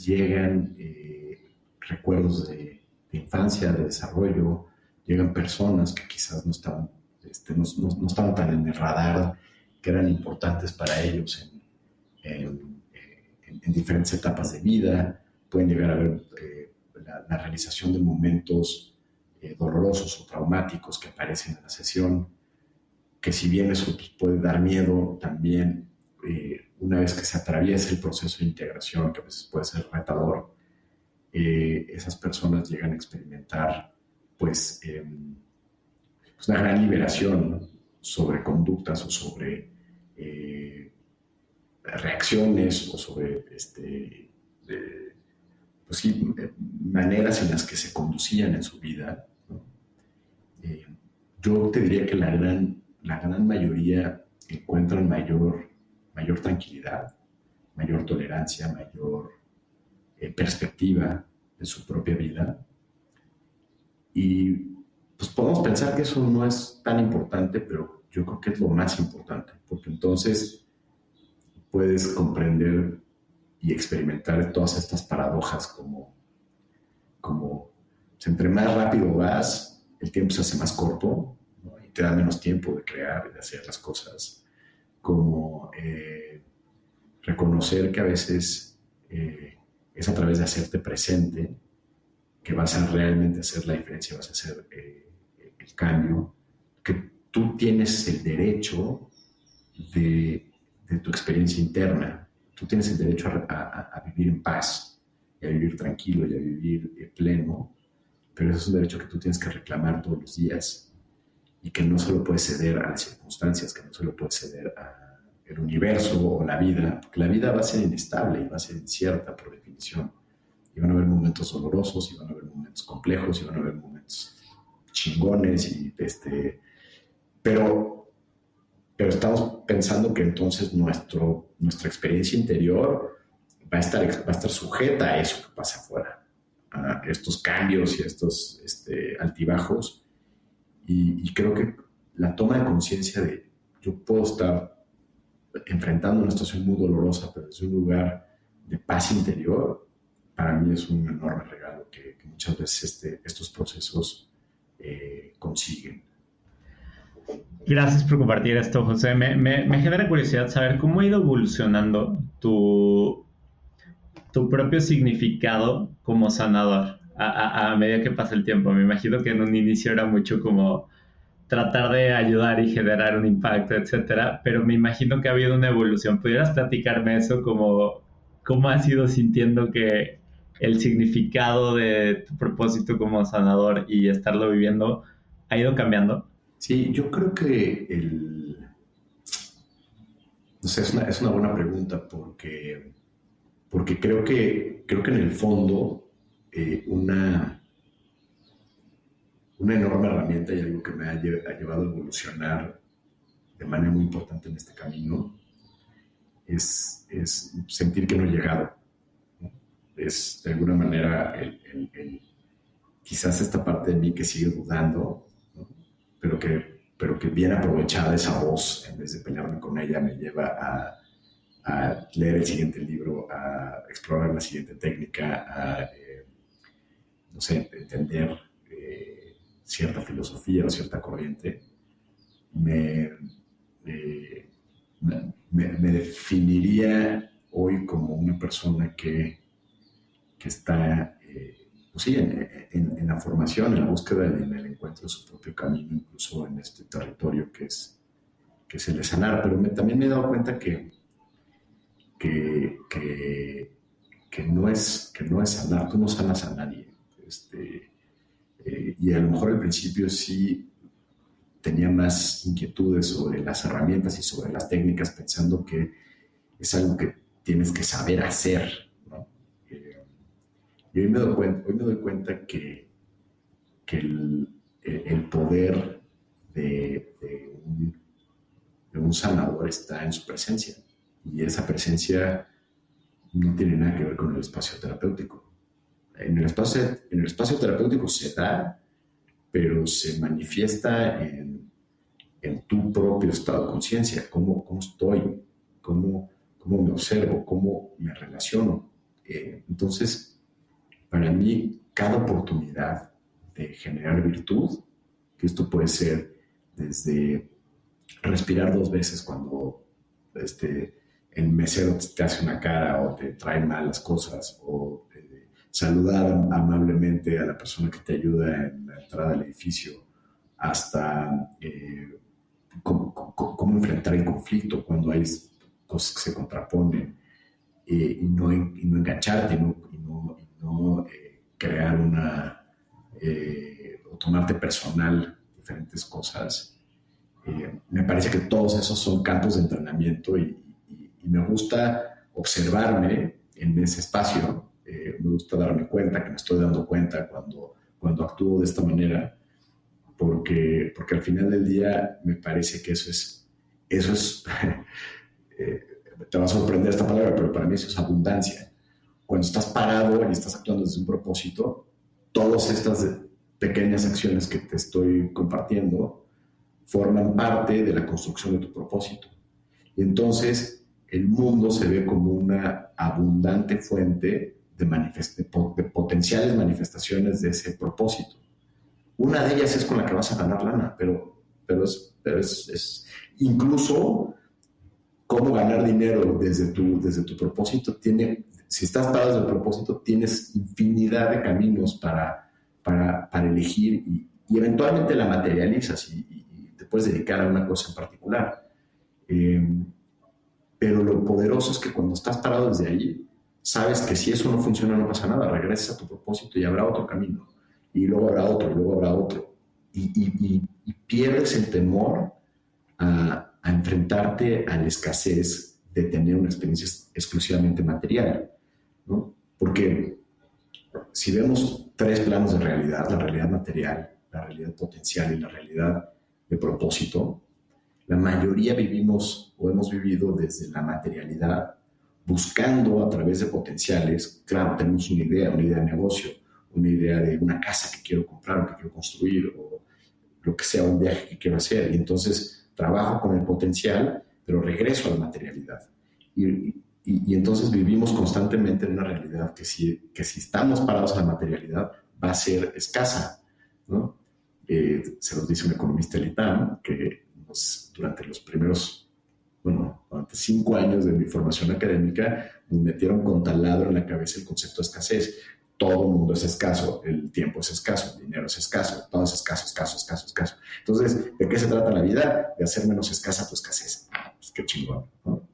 llegan recuerdos de infancia, de desarrollo, llegan personas que quizás no estaban, no estaban tan en el radar, que eran importantes para ellos en diferentes etapas de vida. Pueden llegar a ver la realización de momentos dolorosos o traumáticos que aparecen en la sesión, que si bien eso pues, puede dar miedo, también una vez que se atraviesa el proceso de integración, que a veces puede ser retador, esas personas llegan a experimentar pues, pues una gran liberación, ¿no? Sobre conductas o sobre reacciones o sobre pues sí, maneras en las que se conducían en su vida, ¿no? Eh, yo te diría que la gran mayoría encuentran mayor tranquilidad, mayor tolerancia, mayor perspectiva de su propia vida. Y pues podemos pensar que eso no es tan importante, pero yo creo que es lo más importante, porque entonces puedes comprender y experimentar todas estas paradojas como pues, entre más rápido vas, el tiempo se hace más corto, ¿no? Y te da menos tiempo de crear y de hacer las cosas, como reconocer que a veces es a través de hacerte presente que vas a realmente hacer la diferencia, vas a hacer el cambio, que tú tienes el derecho de tu experiencia interna, tú tienes el derecho a vivir en paz, y a vivir tranquilo, y a vivir pleno, pero eso es un derecho que tú tienes que reclamar todos los días, y que no solo puedes ceder a las circunstancias, que no solo puedes ceder al universo o la vida, porque la vida va a ser inestable y va a ser incierta por definición. Y van a haber momentos dolorosos, y van a haber momentos complejos, y van a haber momentos chingones, pero, pero estamos pensando que entonces nuestra experiencia interior va a estar sujeta a eso que pasa afuera, a estos cambios y a estos altibajos. Y creo que la toma de conciencia de yo puedo estar enfrentando una situación muy dolorosa, pero desde un lugar de paz interior, para mí es un enorme regalo que muchas veces estos procesos consiguen. Gracias por compartir esto, José. Me genera curiosidad saber cómo ha ido evolucionando tu propio significado como sanador a medida que pasa el tiempo. Me imagino que en un inicio era mucho como tratar de ayudar y generar un impacto, etcétera, pero me imagino que ha habido una evolución. ¿Pudieras platicarme eso, como cómo has ido sintiendo que el significado de tu propósito como sanador y estarlo viviendo ha ido cambiando? Sí, yo creo que no sé, es una buena pregunta porque creo que en el fondo una enorme herramienta y algo que me ha llevado a evolucionar de manera muy importante en este camino es sentir que no he llegado, ¿no? Es de alguna manera quizás esta parte de mí que sigue dudando, ¿no? pero que bien aprovechada esa voz, en vez de pelearme con ella, me lleva a leer el siguiente libro, a explorar la siguiente técnica, a, no sé, entender cierta filosofía o cierta corriente. Me, eh, me definiría hoy como una persona que está pues sí, en la formación, en la búsqueda y en el encuentro de su propio camino, incluso en este territorio que es el de sanar. Pero también me he dado cuenta que, que, que no es sanar, tú no sanas a nadie. Y a lo mejor al principio sí tenía más inquietudes sobre las herramientas y sobre las técnicas, pensando que es algo que tienes que saber hacer, ¿no? Y hoy me doy cuenta que el poder de un sanador está en su presencia. Y esa presencia no tiene nada que ver con el espacio terapéutico. En el espacio terapéutico se da, pero se manifiesta en tu propio estado de conciencia, cómo estoy, cómo me observo, cómo me relaciono. Entonces, para mí, cada oportunidad de generar virtud, que esto puede ser desde respirar 2 veces cuando el mesero te hace una cara o te trae malas cosas, o saludar amablemente a la persona que te ayuda en la entrada del edificio, hasta cómo enfrentar el conflicto cuando hay cosas que se contraponen, y no engancharte, y no crear o tomarte personal diferentes cosas. Me parece que todos esos son campos de entrenamiento, y me gusta observarme en ese espacio. Me gusta darme cuenta que me estoy dando cuenta cuando actúo de esta manera, porque al final del día me parece que eso es te va a sorprender esta palabra, pero para mí eso es abundancia. Cuando estás parado y estás actuando desde un propósito, todas estas pequeñas acciones que te estoy compartiendo forman parte de la construcción de tu propósito. Y entonces el mundo se ve como una abundante fuente de potenciales manifestaciones de ese propósito. Una de ellas es con la que vas a ganar lana, pero es incluso cómo ganar dinero desde tu propósito. Si estás parado desde el propósito, tienes infinidad de caminos para elegir, y eventualmente la materializas y te puedes dedicar a una cosa en particular. Pero lo poderoso es que cuando estás parado desde ahí, sabes que si eso no funciona, no pasa nada, regresas a tu propósito y habrá otro camino, y luego habrá otro, y luego habrá otro. Y pierdes el temor a enfrentarte a la escasez de tener una experiencia exclusivamente material, ¿no? Porque si vemos 3 planos de realidad, la realidad material, la realidad potencial y la realidad de propósito, la mayoría vivimos o hemos vivido desde la materialidad, buscando a través de potenciales. Claro, tenemos una idea de negocio, una idea de una casa que quiero comprar o que quiero construir, o lo que sea, un viaje que quiero hacer, y entonces trabajo con el potencial, pero regreso a la materialidad. Y entonces vivimos constantemente en una realidad que si estamos parados en la materialidad, va a ser escasa, ¿no? Se nos dice un economista del ITAM que durante 5 años de mi formación académica, nos metieron con taladro en la cabeza el concepto de escasez. Todo el mundo es escaso, el tiempo es escaso, el dinero es escaso, todo es escaso, escaso, escaso, escaso. Entonces, ¿de qué se trata la vida? De hacer menos escasa tu escasez. Pues qué chingón, ¿no?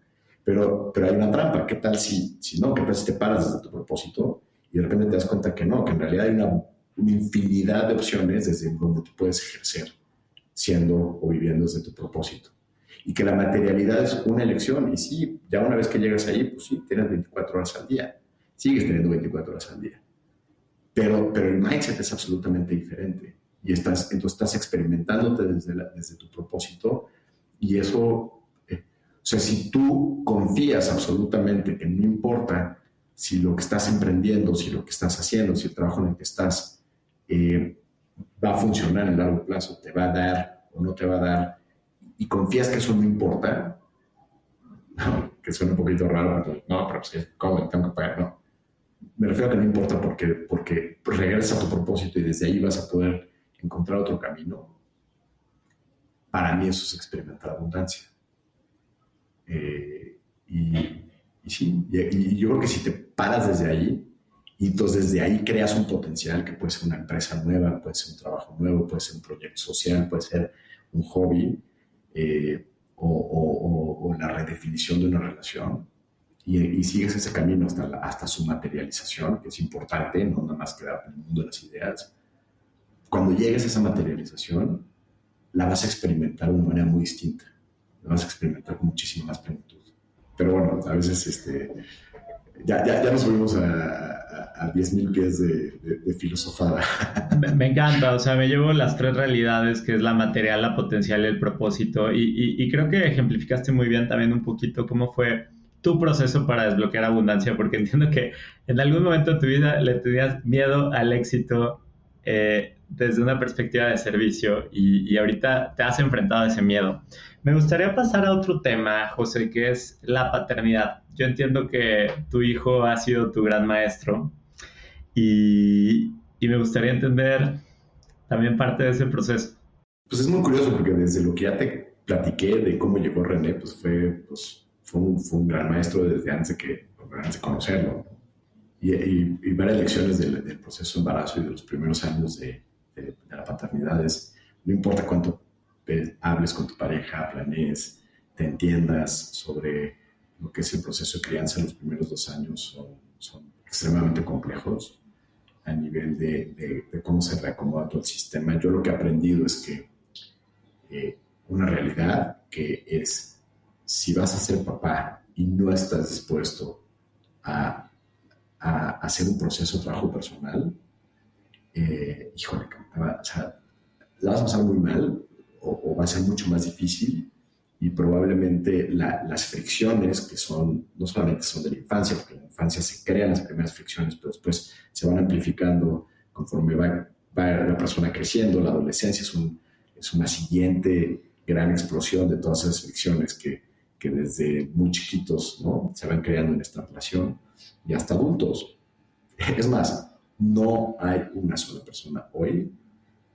Pero hay una trampa. ¿Qué tal si no? ¿Qué tal si te paras desde tu propósito y de repente te das cuenta que no, que en realidad hay una infinidad de opciones desde donde tú puedes ejercer siendo o viviendo desde tu propósito? Y que la materialidad es una elección. Y sí, ya una vez que llegas ahí, pues sí, tienes 24 horas al día. Sigues teniendo 24 horas al día. Pero el mindset es absolutamente diferente. Y entonces estás experimentándote desde tu propósito. Y eso, o sea, si tú confías absolutamente que no importa si lo que estás emprendiendo, si lo que estás haciendo, si el trabajo en el que estás va a funcionar en largo plazo, te va a dar o no te va a dar, y confías que eso no importa, no, que suena un poquito raro, pero no, pero pues, ¿cómo? Tengo que pagar, no. Me refiero a que no importa porque regresas a tu propósito y desde ahí vas a poder encontrar otro camino. Para mí eso es experimentar abundancia. Y sí, y yo creo que si te paras desde ahí, y entonces desde ahí creas un potencial que puede ser una empresa nueva, puede ser un trabajo nuevo, puede ser un proyecto social, puede ser un hobby, o la redefinición de una relación, y sigues ese camino hasta su materialización, que es importante, no nada más quedar en el mundo de las ideas. Cuando llegues a esa materialización, la vas a experimentar de una manera muy distinta, la vas a experimentar con muchísima más plenitud. Pero bueno, a veces ya nos subimos a 10,000 pies de filosofada. Me encanta, o sea, me llevo las 3 realidades, que es la material, la potencial y el propósito, y creo que ejemplificaste muy bien también un poquito cómo fue tu proceso para desbloquear abundancia, porque entiendo que en algún momento de tu vida le tenías miedo al éxito desde una perspectiva de servicio, y ahorita te has enfrentado a ese miedo. Me gustaría pasar a otro tema, José, que es la paternidad. Yo entiendo que tu hijo ha sido tu gran maestro, y Y me gustaría entender también parte de ese proceso. Pues es muy curioso porque desde lo que ya te platiqué de cómo llegó René, fue un gran maestro desde antes de conocerlo. Y varias lecciones del proceso de embarazo y de los primeros años de la paternidad es, no importa cuánto hables con tu pareja, planees, te entiendas sobre lo que es el proceso de crianza en los primeros 2 años, son extremadamente complejos a nivel de cómo se reacomoda todo el sistema. Yo lo que he aprendido es que una realidad que es, si vas a ser papá y no estás dispuesto a hacer un proceso de trabajo personal, híjole, o sea, la vas a pasar muy mal o va a ser mucho más difícil y probablemente las fricciones que no solamente son de la infancia, porque en la infancia se crean las primeras fricciones, pero después se van amplificando conforme va la persona creciendo. La adolescencia es una siguiente gran explosión de todas esas fricciones que desde muy chiquitos, ¿no?, se van creando en esta relación y hasta adultos. Es más, no hay una sola persona hoy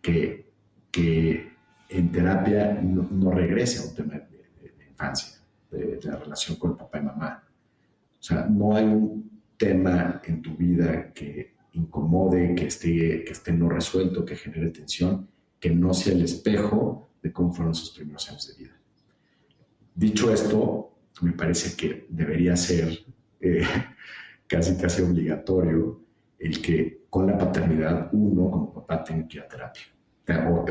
que en terapia no regrese a un tema de infancia, de la relación con el papá y mamá. O sea, no hay un tema en tu vida que incomode, que esté no resuelto, que genere tensión, que no sea el espejo de cómo fueron sus primeros años de vida. Dicho esto, me parece que debería ser casi obligatorio el que con la paternidad uno como papá tenga que ir a terapia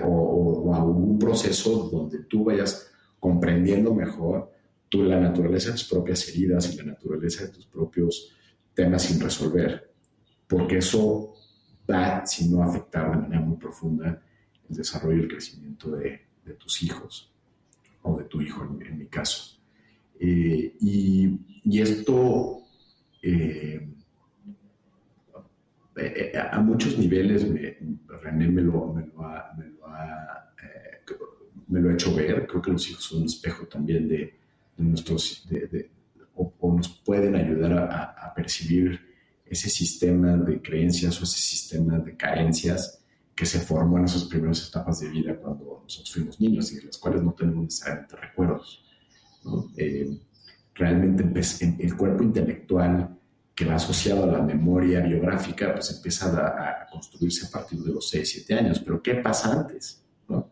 o a un proceso donde tú vayas comprendiendo mejor la naturaleza de tus propias heridas y la naturaleza de tus propios temas sin resolver, porque eso va, si no afectar de manera muy profunda, el desarrollo y el crecimiento de tus hijos o de tu hijo en mi caso. Y esto a muchos niveles René me lo ha hecho ver. Creo que los hijos son un espejo también de nuestros, o nos pueden ayudar a percibir ese sistema de creencias o ese sistema de carencias que se formó en esas primeras etapas de vida cuando nosotros fuimos niños y de las cuales no tenemos necesariamente recuerdos, ¿no? Realmente el cuerpo intelectual que va asociado a la memoria biográfica, pues empieza a construirse a partir de los 6, 7 años. Pero ¿qué pasa antes?, ¿no?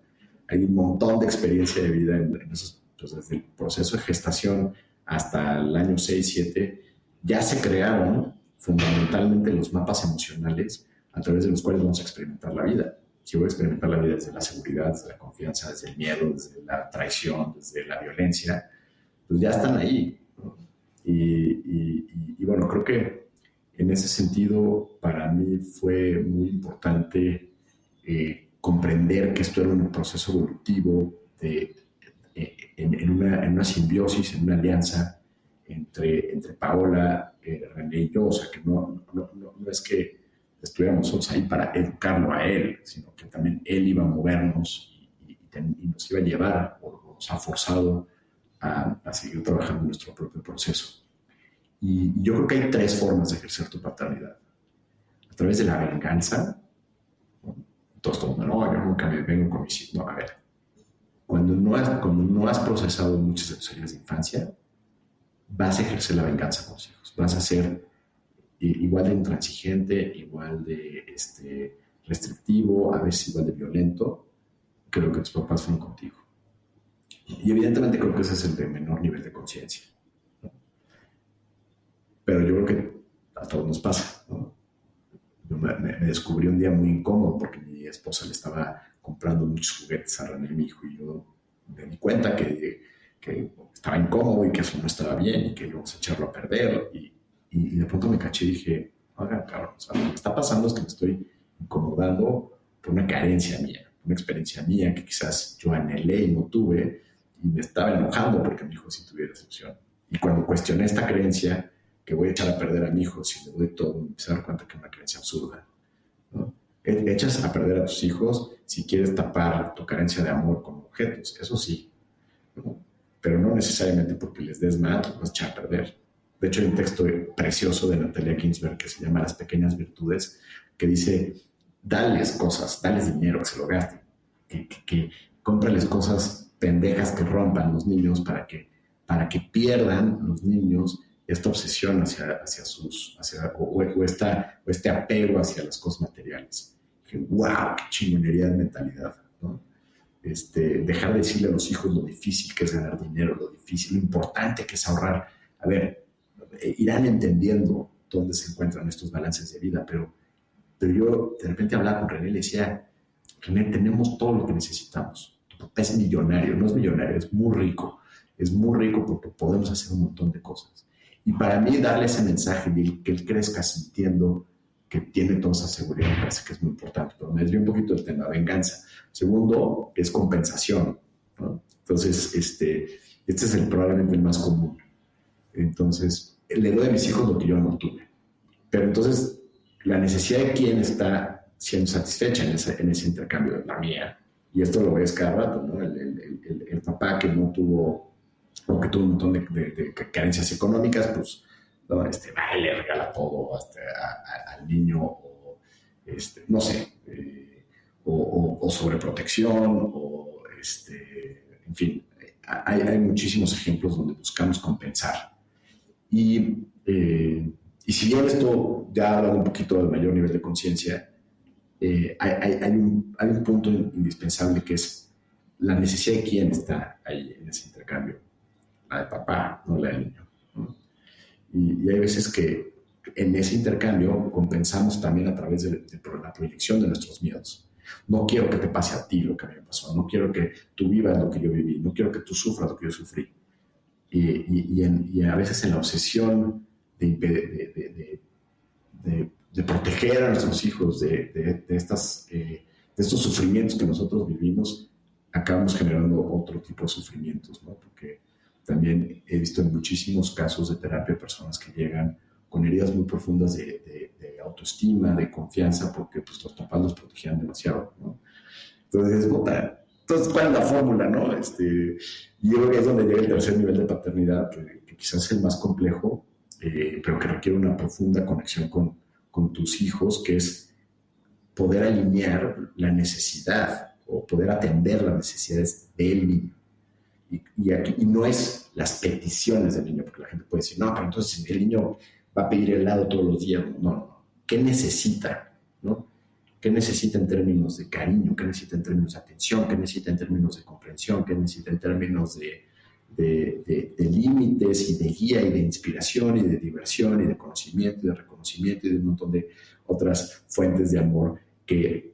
Hay un montón de experiencia de vida en esos, pues desde el proceso de gestación hasta el año 6, 7, ya se crearon fundamentalmente los mapas emocionales a través de los cuales vamos a experimentar la vida. Si voy a experimentar la vida desde la seguridad, desde la confianza, desde el miedo, desde la traición, desde la violencia, pues ya están ahí, ¿no? Y bueno, creo que en ese sentido para mí fue muy importante comprender que esto era un proceso evolutivo en una simbiosis, en una alianza entre Paola, René y yo. O sea, que no es que estuviéramos solos ahí para educarlo a él, sino que también él iba a movernos y nos iba a llevar, o nos ha forzado a seguir trabajando en nuestro propio proceso. Y yo creo que hay 3 formas de ejercer tu paternidad. A través de la venganza. Entonces, todo el mundo, no, yo nunca me vengo con mis hijos. No, a ver, cuando no has procesado muchas de tus heridas de infancia, vas a ejercer la venganza con los hijos. Vas a ser igual de intransigente, igual de restrictivo, a veces igual de violento que lo que tus papás fueron contigo. Y evidentemente creo que ese es el de menor nivel de conciencia, ¿no? Pero yo creo que a todos nos pasa, ¿no? Yo me descubrí un día muy incómodo porque mi esposa le estaba comprando muchos juguetes a René, mi hijo, y yo me di cuenta que estaba incómodo y que eso no estaba bien y que íbamos a echarlo a perder. Y de pronto me caché y dije, oiga, claro, o sea, lo que está pasando es que me estoy incomodando por una carencia mía, una experiencia mía que quizás yo anhelé y no tuve, y me estaba enojando porque mi hijo sí tuviera esa opción. Y cuando cuestioné esta creencia, que voy a echar a perder a mi hijo si le doy todo, me empecé a dar cuenta que es una creencia absurda, ¿no? Echas a perder a tus hijos si quieres tapar tu carencia de amor con objetos, eso sí, ¿no? Pero no necesariamente porque les des más, los vas a echar a perder. De hecho, hay un texto precioso de Natalia Ginsberg que se llama Las pequeñas virtudes, que dice dales cosas, dales dinero, que se lo gasten, que cómprales cosas pendejas que rompan los niños para que pierdan los niños esta obsesión o este apego hacia las cosas materiales. Que wow, qué chingonería de mentalidad, ¿no? Dejar de decirle a los hijos lo difícil que es ganar dinero, lo difícil, lo importante que es ahorrar. A ver, irán entendiendo dónde se encuentran estos balances de vida, pero yo de repente hablaba con René y le decía, René, tenemos todo lo que necesitamos. Tu papá es millonario, no es millonario, es muy rico porque podemos hacer un montón de cosas. Y para mí darle ese mensaje de que él crezca sintiendo que tiene toda esa seguridad me parece que es muy importante, pero me desvío un poquito del tema, venganza. Segundo, es compensación, ¿no? Entonces, este es probablemente el más común. Entonces, le doy a mis hijos lo que yo no tuve. Pero entonces, la necesidad de quién está siendo satisfecha en ese intercambio, la mía. Y esto lo ves cada rato, ¿no? El papá que no tuvo, o que tuvo un montón de carencias económicas, pues, ¿no? Va y le regala todo al niño, o no sé, o sobreprotección, en fin, hay muchísimos ejemplos donde buscamos compensar. Y si bien esto ya habla un poquito del mayor nivel de conciencia, hay un punto indispensable que es la necesidad de quién está ahí en ese intercambio. La de papá, no la del niño, ¿no? Y hay veces que en ese intercambio compensamos también a través de la proyección de nuestros miedos. No quiero que te pase a ti lo que a mí me pasó, no quiero que tú vivas lo que yo viví, no quiero que tú sufras lo que yo sufrí. Y a veces en la obsesión de proteger a nuestros hijos de estos sufrimientos que nosotros vivimos, acabamos generando otro tipo de sufrimientos, ¿no? Porque también he visto en muchísimos casos de terapia personas que llegan con heridas muy profundas de autoestima, de confianza, porque pues, los papás los protegían demasiado, ¿no? Entonces, ¿cuál es la fórmula, no? Y yo creo que es donde llega el tercer nivel de paternidad, que quizás es el más complejo, pero que requiere una profunda conexión con tus hijos, que es poder alinear la necesidad o poder atender las necesidades del niño. Y no es las peticiones del niño, porque la gente puede decir, no, pero entonces el niño va a pedir helado todos los días. No. ¿Qué necesita? ¿No? ¿Qué necesita en términos de cariño? ¿Qué necesita en términos de atención? ¿Qué necesita en términos de comprensión? ¿Qué necesita en términos de límites y de guía y de inspiración y de diversión y de conocimiento y de reconocimiento y de un montón de otras fuentes de amor que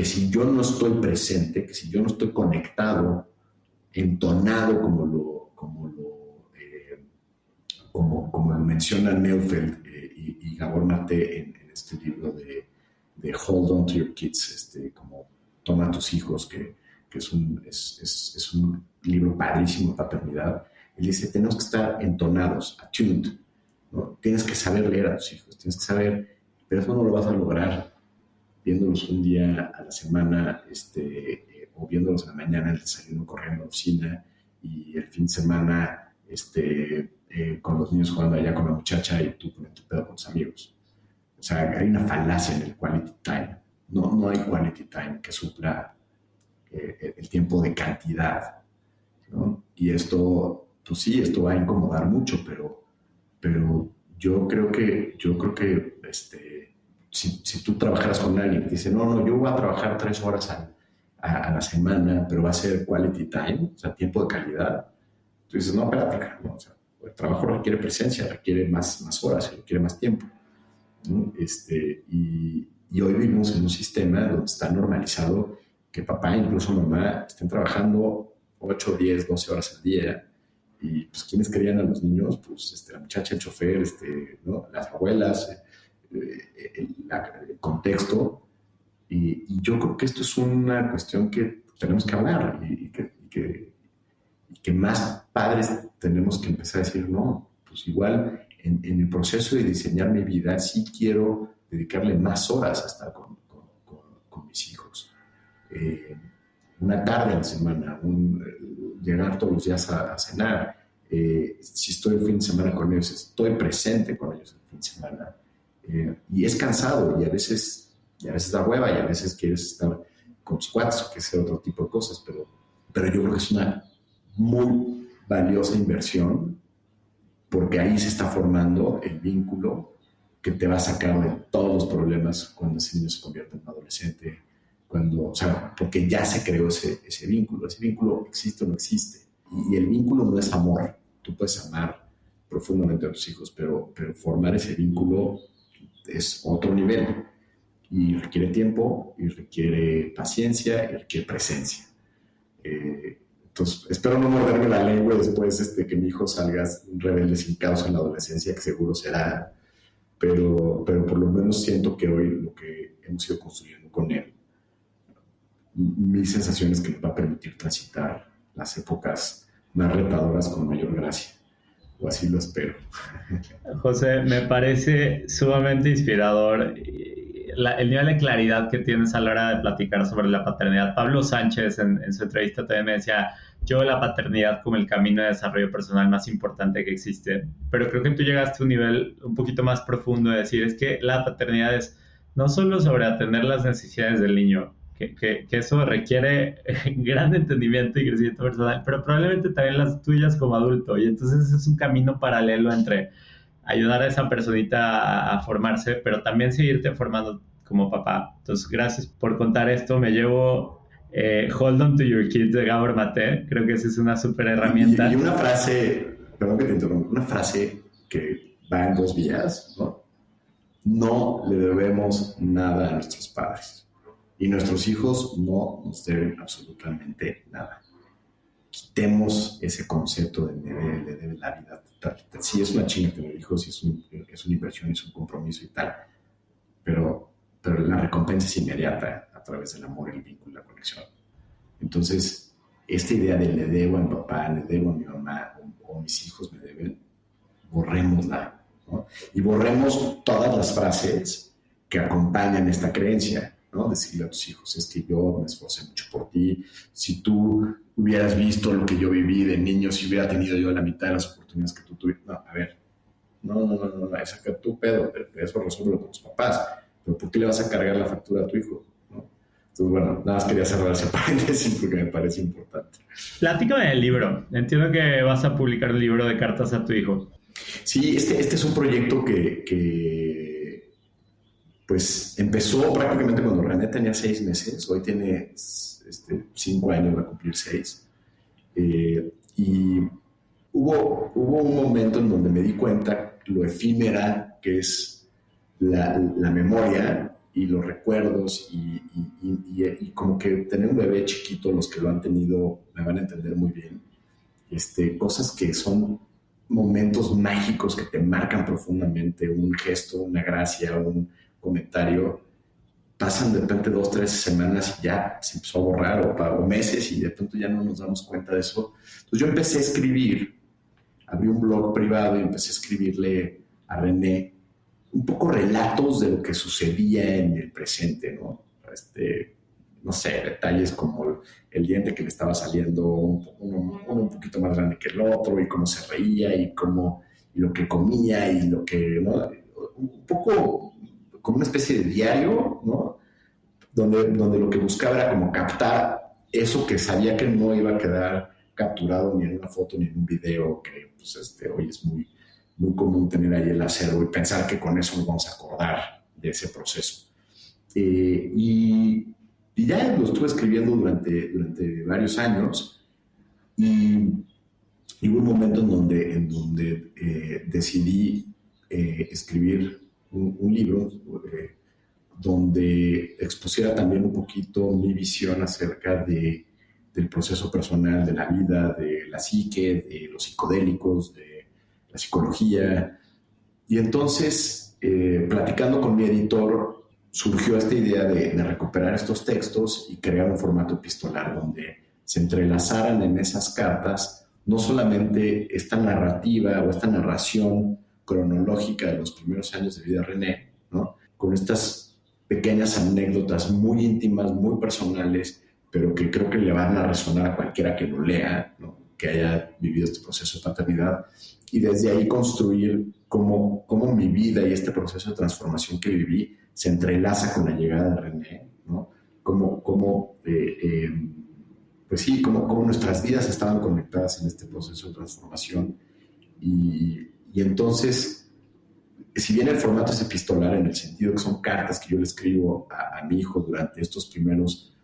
si yo no estoy presente, que si yo no estoy conectado, entonado como lo menciona Neufeld y Gabor Maté en este libro de Hold On To Your Kids, como Toma a tus hijos, que es un libro padrísimo de paternidad. Él dice, tenemos que estar entonados, attuned, ¿no? Tienes que saber leer a tus hijos, tienes que saber, pero eso no lo vas a lograr viéndolos un día a la semana, o viéndolos en la mañana, el desayuno corriendo a la oficina, y el fin de semana con los niños jugando allá con la muchacha y tú con tu pedo con tus amigos. O sea, hay una falacia en el quality time. No hay quality time que supla el tiempo de cantidad, ¿no? Y esto, pues sí, esto va a incomodar mucho, pero yo creo que si tú trabajaras con alguien que dice, no, yo voy a trabajar 3 horas a la semana, pero va a ser quality time, o sea, tiempo de calidad, tú dices, no, espérate, ¿no? O sea, el trabajo requiere presencia, requiere más horas, requiere más tiempo, ¿no? Y hoy vivimos en un sistema donde está normalizado que papá, incluso mamá, estén trabajando 8, 10, 12 horas al día. Y pues, ¿quiénes querían a los niños? Pues la muchacha, el chofer, ¿no? Las abuelas, el contexto. Y yo creo que esto es una cuestión que tenemos que hablar y que más padres tenemos que empezar a decir, no, pues igual en el proceso de diseñar mi vida sí quiero dedicarle más horas a estar con mis hijos. Una tarde a la semana, llegar todos los días a cenar. Si estoy el fin de semana con ellos, estoy presente con ellos el fin de semana. Y es cansado y a veces Y a veces da hueva y a veces quieres estar con tus cuates, que sea otro tipo de cosas, pero yo creo que es una muy valiosa inversión porque ahí se está formando el vínculo que te va a sacar de todos los problemas cuando ese niño se convierte en un adolescente, porque ya se creó ese vínculo. Ese vínculo existe o no existe. Y el vínculo no es amor. Tú puedes amar profundamente a tus hijos, pero formar ese vínculo es otro nivel. Y requiere tiempo, y requiere paciencia, y requiere presencia. Entonces, espero no morderme la lengua después que mi hijo salga un rebelde sin causa en la adolescencia, que seguro será, pero por lo menos siento que hoy lo que hemos ido construyendo con él, mi sensación es que nos va a permitir transitar las épocas más retadoras con mayor gracia, o así lo espero. José, me parece sumamente inspirador el nivel de claridad que tienes a la hora de platicar sobre la paternidad. Pablo Sánchez en su entrevista también me decía, yo veo la paternidad como el camino de desarrollo personal más importante que existe, pero creo que tú llegaste a un nivel un poquito más profundo de decir, es que la paternidad es no solo sobre atender las necesidades del niño, que eso requiere gran entendimiento y crecimiento personal, pero probablemente también las tuyas como adulto, y entonces es un camino paralelo entre ayudar a esa personita a formarse, pero también seguirte formando como papá. Entonces, gracias por contar esto. Me llevo Hold On To Your Kids de Gabor Maté. Creo que esa es una súper herramienta. Y una frase, perdón que te interrumpa, una frase que va en 2 vías, ¿no? No le debemos nada a nuestros padres. Y nuestros hijos no nos deben absolutamente nada. Quitemos ese concepto de le debe la vida. Sí es una chinga tener hijos, sí es una inversión, es un compromiso y tal, pero la recompensa es inmediata a través del amor, el vínculo, la conexión. Entonces, esta idea de le debo a mi papá, le debo a mi mamá o mis hijos me deben, borrémosla, ¿no? Y borremos todas las frases que acompañan esta creencia, ¿no? Decirle a tus hijos, es que yo me esforcé mucho por ti, si tú hubieras visto lo que yo viví de niño, si hubiera tenido yo la mitad de las oportunidades que tú tuviste. No, a ver, no, ese fue tu pedo, eso resuelve con tus papás, pero ¿por qué le vas a cargar la factura a tu hijo? ¿No? Entonces, bueno, nada más quería cerrar ese paréntesis porque me parece importante. Platícame del libro. Entiendo que vas a publicar un libro de cartas a tu hijo. Sí, este es un proyecto que pues empezó prácticamente cuando René tenía 6 meses, hoy tiene 5 años, va a cumplir 6, y hubo un momento en donde me di cuenta lo efímera que es la memoria y los recuerdos y como que tener un bebé chiquito, los que lo han tenido me van a entender muy bien, cosas que son momentos mágicos que te marcan profundamente, un gesto, una gracia, un comentario, pasan de repente 2, 3 semanas y ya se empezó a borrar o meses y de pronto ya no nos damos cuenta de eso. Entonces yo empecé a escribir, abrí un blog privado y empecé a escribirle a René un poco relatos de lo que sucedía en el presente, ¿no? No sé, detalles como el diente que le estaba saliendo, uno un poquito más grande que el otro, y cómo se reía, y lo que comía, y lo que, ¿no? Un poco como una especie de diario, ¿no? Donde lo que buscaba era como captar eso que sabía que no iba a quedar capturado ni en una foto ni en un video, que pues, hoy es muy, muy común tener ahí el acervo y pensar que con eso nos vamos a acordar de ese proceso. Y ya lo estuve escribiendo durante varios años y hubo un momento en donde decidí escribir un libro donde expusiera también un poquito mi visión acerca del proceso personal, de la vida, de la psique, de los psicodélicos, de la psicología. Y entonces, platicando con mi editor, surgió esta idea de recuperar estos textos y crear un formato epistolar donde se entrelazaran en esas cartas no solamente esta narrativa o esta narración cronológica de los primeros años de vida de René, ¿no? Con estas pequeñas anécdotas muy íntimas, muy personales, pero que creo que le van a resonar a cualquiera que lo lea, ¿no? Que haya vivido este proceso de paternidad, y desde ahí construir cómo mi vida y este proceso de transformación que viví se entrelaza con la llegada de René, ¿no? Pues sí, como nuestras vidas estaban conectadas en este proceso de transformación. Y entonces, si bien el formato es epistolar en el sentido que son cartas que yo le escribo a mi hijo durante estos primeros,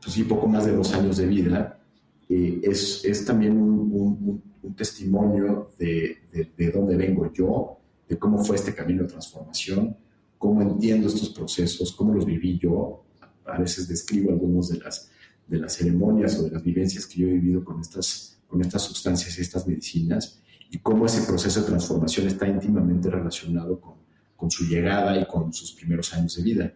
pues sí, poco más de 2 años de vida, es también un testimonio de dónde vengo yo, de cómo fue este camino de transformación, cómo entiendo estos procesos, cómo los viví yo. A veces describo algunos de las ceremonias o de las vivencias que yo he vivido con estas sustancias y estas medicinas, y cómo ese proceso de transformación está íntimamente relacionado con su llegada y con sus primeros años de vida.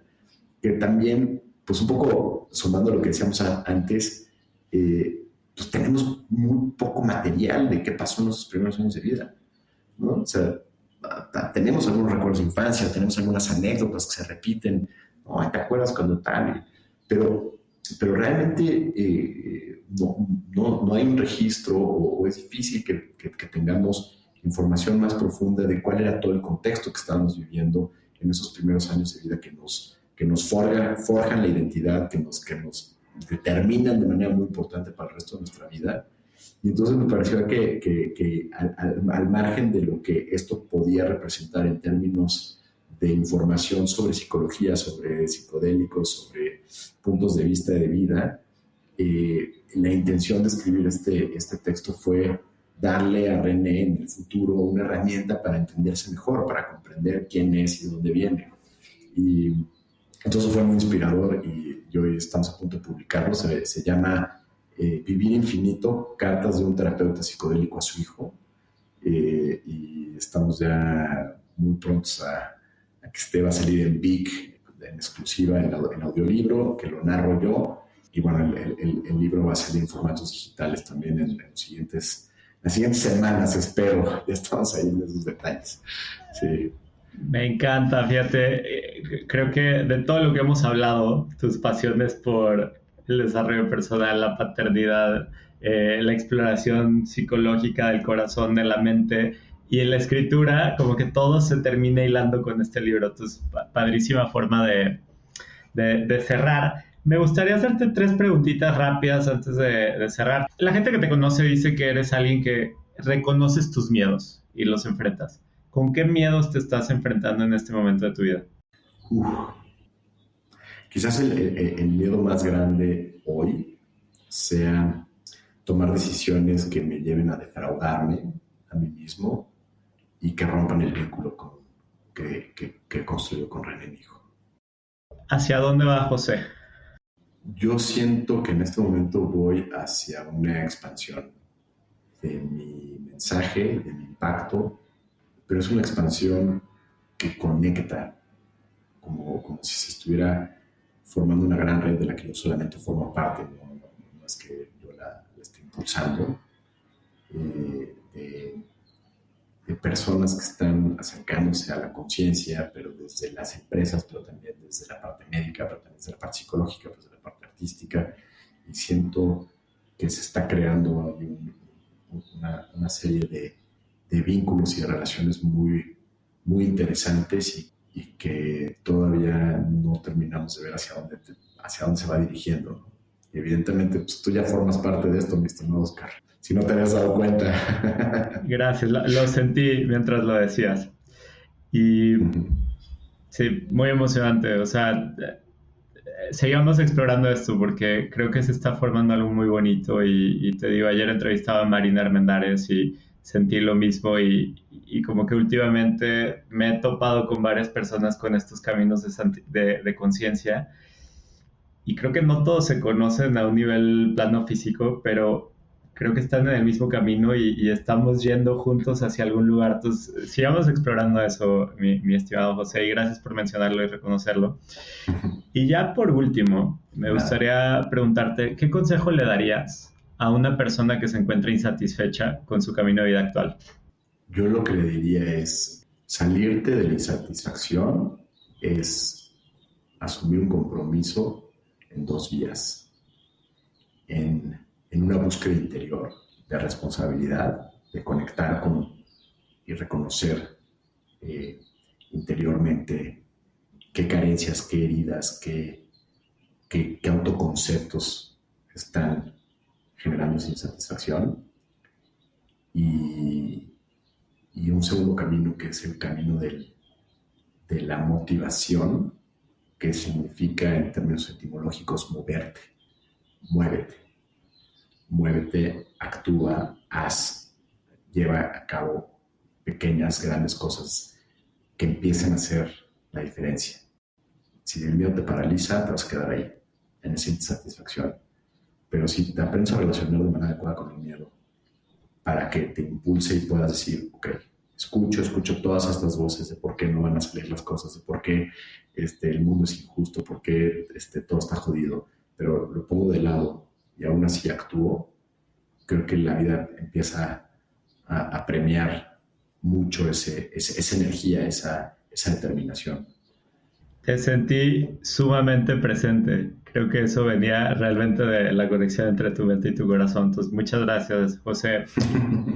Que también, pues un poco sumando lo que decíamos antes, pues tenemos muy poco material de qué pasó en nuestros primeros años de vida, ¿no? O sea, tenemos algunos recuerdos de infancia, tenemos algunas anécdotas que se repiten, ¿no? ¿Te acuerdas cuando tal? Pero realmente no hay un registro o es difícil que tengamos información más profunda de cuál era todo el contexto que estábamos viviendo en esos primeros años de vida que nos forjan la identidad, que nos determinan de manera muy importante para el resto de nuestra vida. Y entonces me pareció que al margen de lo que esto podía representar en términos de información sobre psicología, sobre psicodélicos, sobre puntos de vista de vida, la intención de escribir este texto fue darle a René en el futuro una herramienta para entenderse mejor, para comprender quién es y de dónde viene. Y entonces fue muy inspirador y hoy estamos a punto de publicarlo. Se llama Vivir Infinito, cartas de un terapeuta psicodélico a su hijo. Y estamos ya muy prontos a que va a salir en Vic, en exclusiva en audiolibro, que lo narro yo. Y bueno, el libro va a salir en formatos digitales también en las siguientes semanas, espero. Ya estamos ahí en esos detalles. Sí. Me encanta, fíjate, creo que de todo lo que hemos hablado, tus pasiones por el desarrollo personal, la paternidad, la exploración psicológica del corazón, de la mente y en la escritura, como que todo se termina hilando con este libro. Entonces, padrísima forma de cerrar. Me gustaría hacerte 3 preguntitas rápidas antes de cerrar. La gente que te conoce dice que eres alguien que reconoces tus miedos y los enfrentas. ¿Con qué miedos te estás enfrentando en este momento de tu vida? Quizás el miedo más grande hoy sea tomar decisiones que me lleven a defraudarme a mí mismo y que rompan el vínculo que he construido con René, mi hijo. ¿Hacia dónde va José? Yo siento que en este momento voy hacia una expansión de mi mensaje, de mi impacto, pero es una expansión que conecta, como si se estuviera formando una gran red de la que yo solamente formo parte, no es que yo la esté impulsando, de personas que están acercándose a la conciencia, pero desde las empresas, pero también desde la parte médica, pero también desde la parte psicológica, pues desde la parte artística, y siento que se está creando ahí una serie de vínculos y de relaciones muy, muy interesantes y que todavía no terminamos de ver hacia dónde se va dirigiendo, ¿no? Y evidentemente, pues tú ya formas parte de esto, mi estimado Oscar, si no te habías dado cuenta. Gracias, lo sentí mientras lo decías. Y sí, muy emocionante. O sea, sigamos explorando esto porque creo que se está formando algo muy bonito y te digo, ayer entrevistaba a Marina Armendáriz y sentí lo mismo y como que últimamente me he topado con varias personas con estos caminos de conciencia y creo que no todos se conocen a un nivel plano físico, pero creo que están en el mismo camino y estamos yendo juntos hacia algún lugar. Entonces, sigamos explorando eso, mi estimado José, y gracias por mencionarlo y reconocerlo. Y ya por último, me gustaría preguntarte, ¿qué consejo le darías a una persona que se encuentra insatisfecha con su camino de vida actual? Yo lo que le diría es salirte de la insatisfacción, es asumir un compromiso en 2 vías. En una búsqueda interior de responsabilidad, de conectar con y reconocer interiormente qué carencias, qué heridas, qué autoconceptos están generando esa insatisfacción. Y un segundo camino que es el camino de la motivación, que significa en términos etimológicos moverte, muévete, muévete, actúa, haz, lleva a cabo pequeñas, grandes cosas que empiecen a hacer la diferencia. Si el miedo te paraliza, te vas a quedar ahí, en esa insatisfacción. Pero si te aprendes a relacionar de manera adecuada con el miedo, para que te impulse y puedas decir, ok, escucho todas estas voces de por qué no van a salir las cosas, de por qué el mundo es injusto, por qué todo está jodido, pero lo pongo de lado y aún así actúo. Creo que la vida empieza a premiar mucho esa energía, esa determinación. Te sentí sumamente presente. Creo que eso venía realmente de la conexión entre tu mente y tu corazón. Entonces, muchas gracias, José.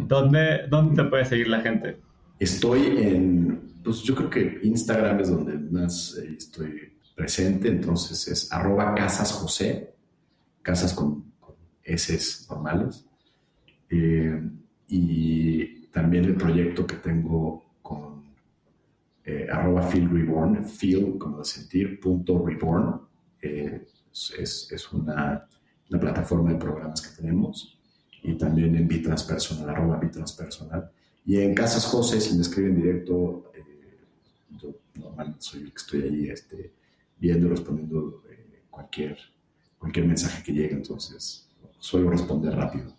¿Dónde te puede seguir la gente? Estoy pues yo creo que Instagram es donde más estoy presente, entonces es @casasjose, casas con S normales. Y también el proyecto que tengo con @feelreborn, feel como de sentir, .reborn, es una plataforma de programas que tenemos, y también en @bitranspersonal. Y en Casas José, si me escriben directo, yo normalmente soy el que estoy ahí viendo, respondiendo cualquier mensaje que llegue, entonces suelo responder rápido.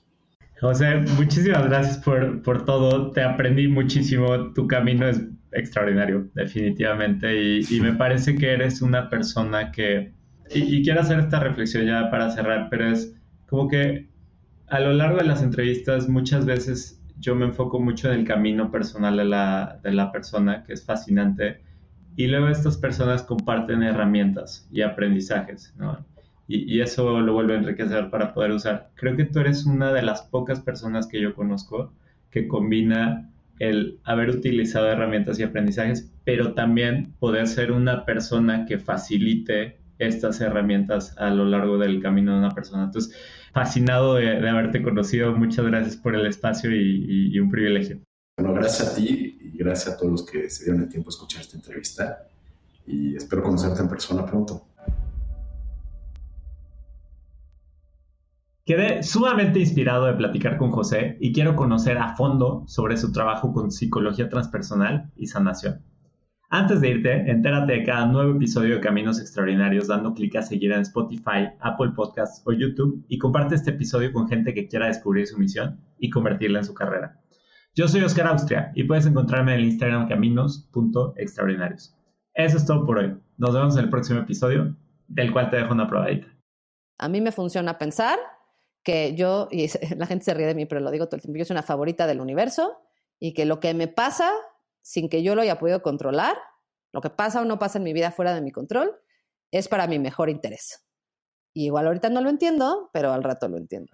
José, muchísimas gracias por todo. Te aprendí muchísimo. Tu camino es extraordinario, definitivamente. Y me parece que eres una persona que... Y quiero hacer esta reflexión ya para cerrar, pero es como que a lo largo de las entrevistas muchas veces yo me enfoco mucho en el camino personal de la persona, que es fascinante. Y luego estas personas comparten herramientas y aprendizajes, ¿no? Y eso lo vuelve a enriquecer para poder usar. Creo que tú eres una de las pocas personas que yo conozco que combina el haber utilizado herramientas y aprendizajes, pero también poder ser una persona que facilite estas herramientas a lo largo del camino de una persona. Entonces, fascinado de haberte conocido. Muchas gracias por el espacio y un privilegio. Bueno, gracias a ti y gracias a todos los que se dieron el tiempo a escuchar esta entrevista, y espero conocerte en persona pronto. Quedé sumamente inspirado de platicar con José y quiero conocer a fondo sobre su trabajo con psicología transpersonal y sanación. Antes de irte, entérate de cada nuevo episodio de Caminos Extraordinarios dando clic a seguir en Spotify, Apple Podcasts o YouTube, y comparte este episodio con gente que quiera descubrir su misión y convertirla en su carrera. Yo soy Oscar Austria y puedes encontrarme en el Instagram caminos.extraordinarios. Eso es todo por hoy. Nos vemos en el próximo episodio, del cual te dejo una probadita. A mí me funciona pensar que yo, y la gente se ríe de mí, pero lo digo todo el tiempo, yo soy una favorita del universo, y que lo que me pasa, sin que yo lo haya podido controlar, lo que pasa o no pasa en mi vida fuera de mi control, es para mi mejor interés. Y igual ahorita no lo entiendo, pero al rato lo entiendo.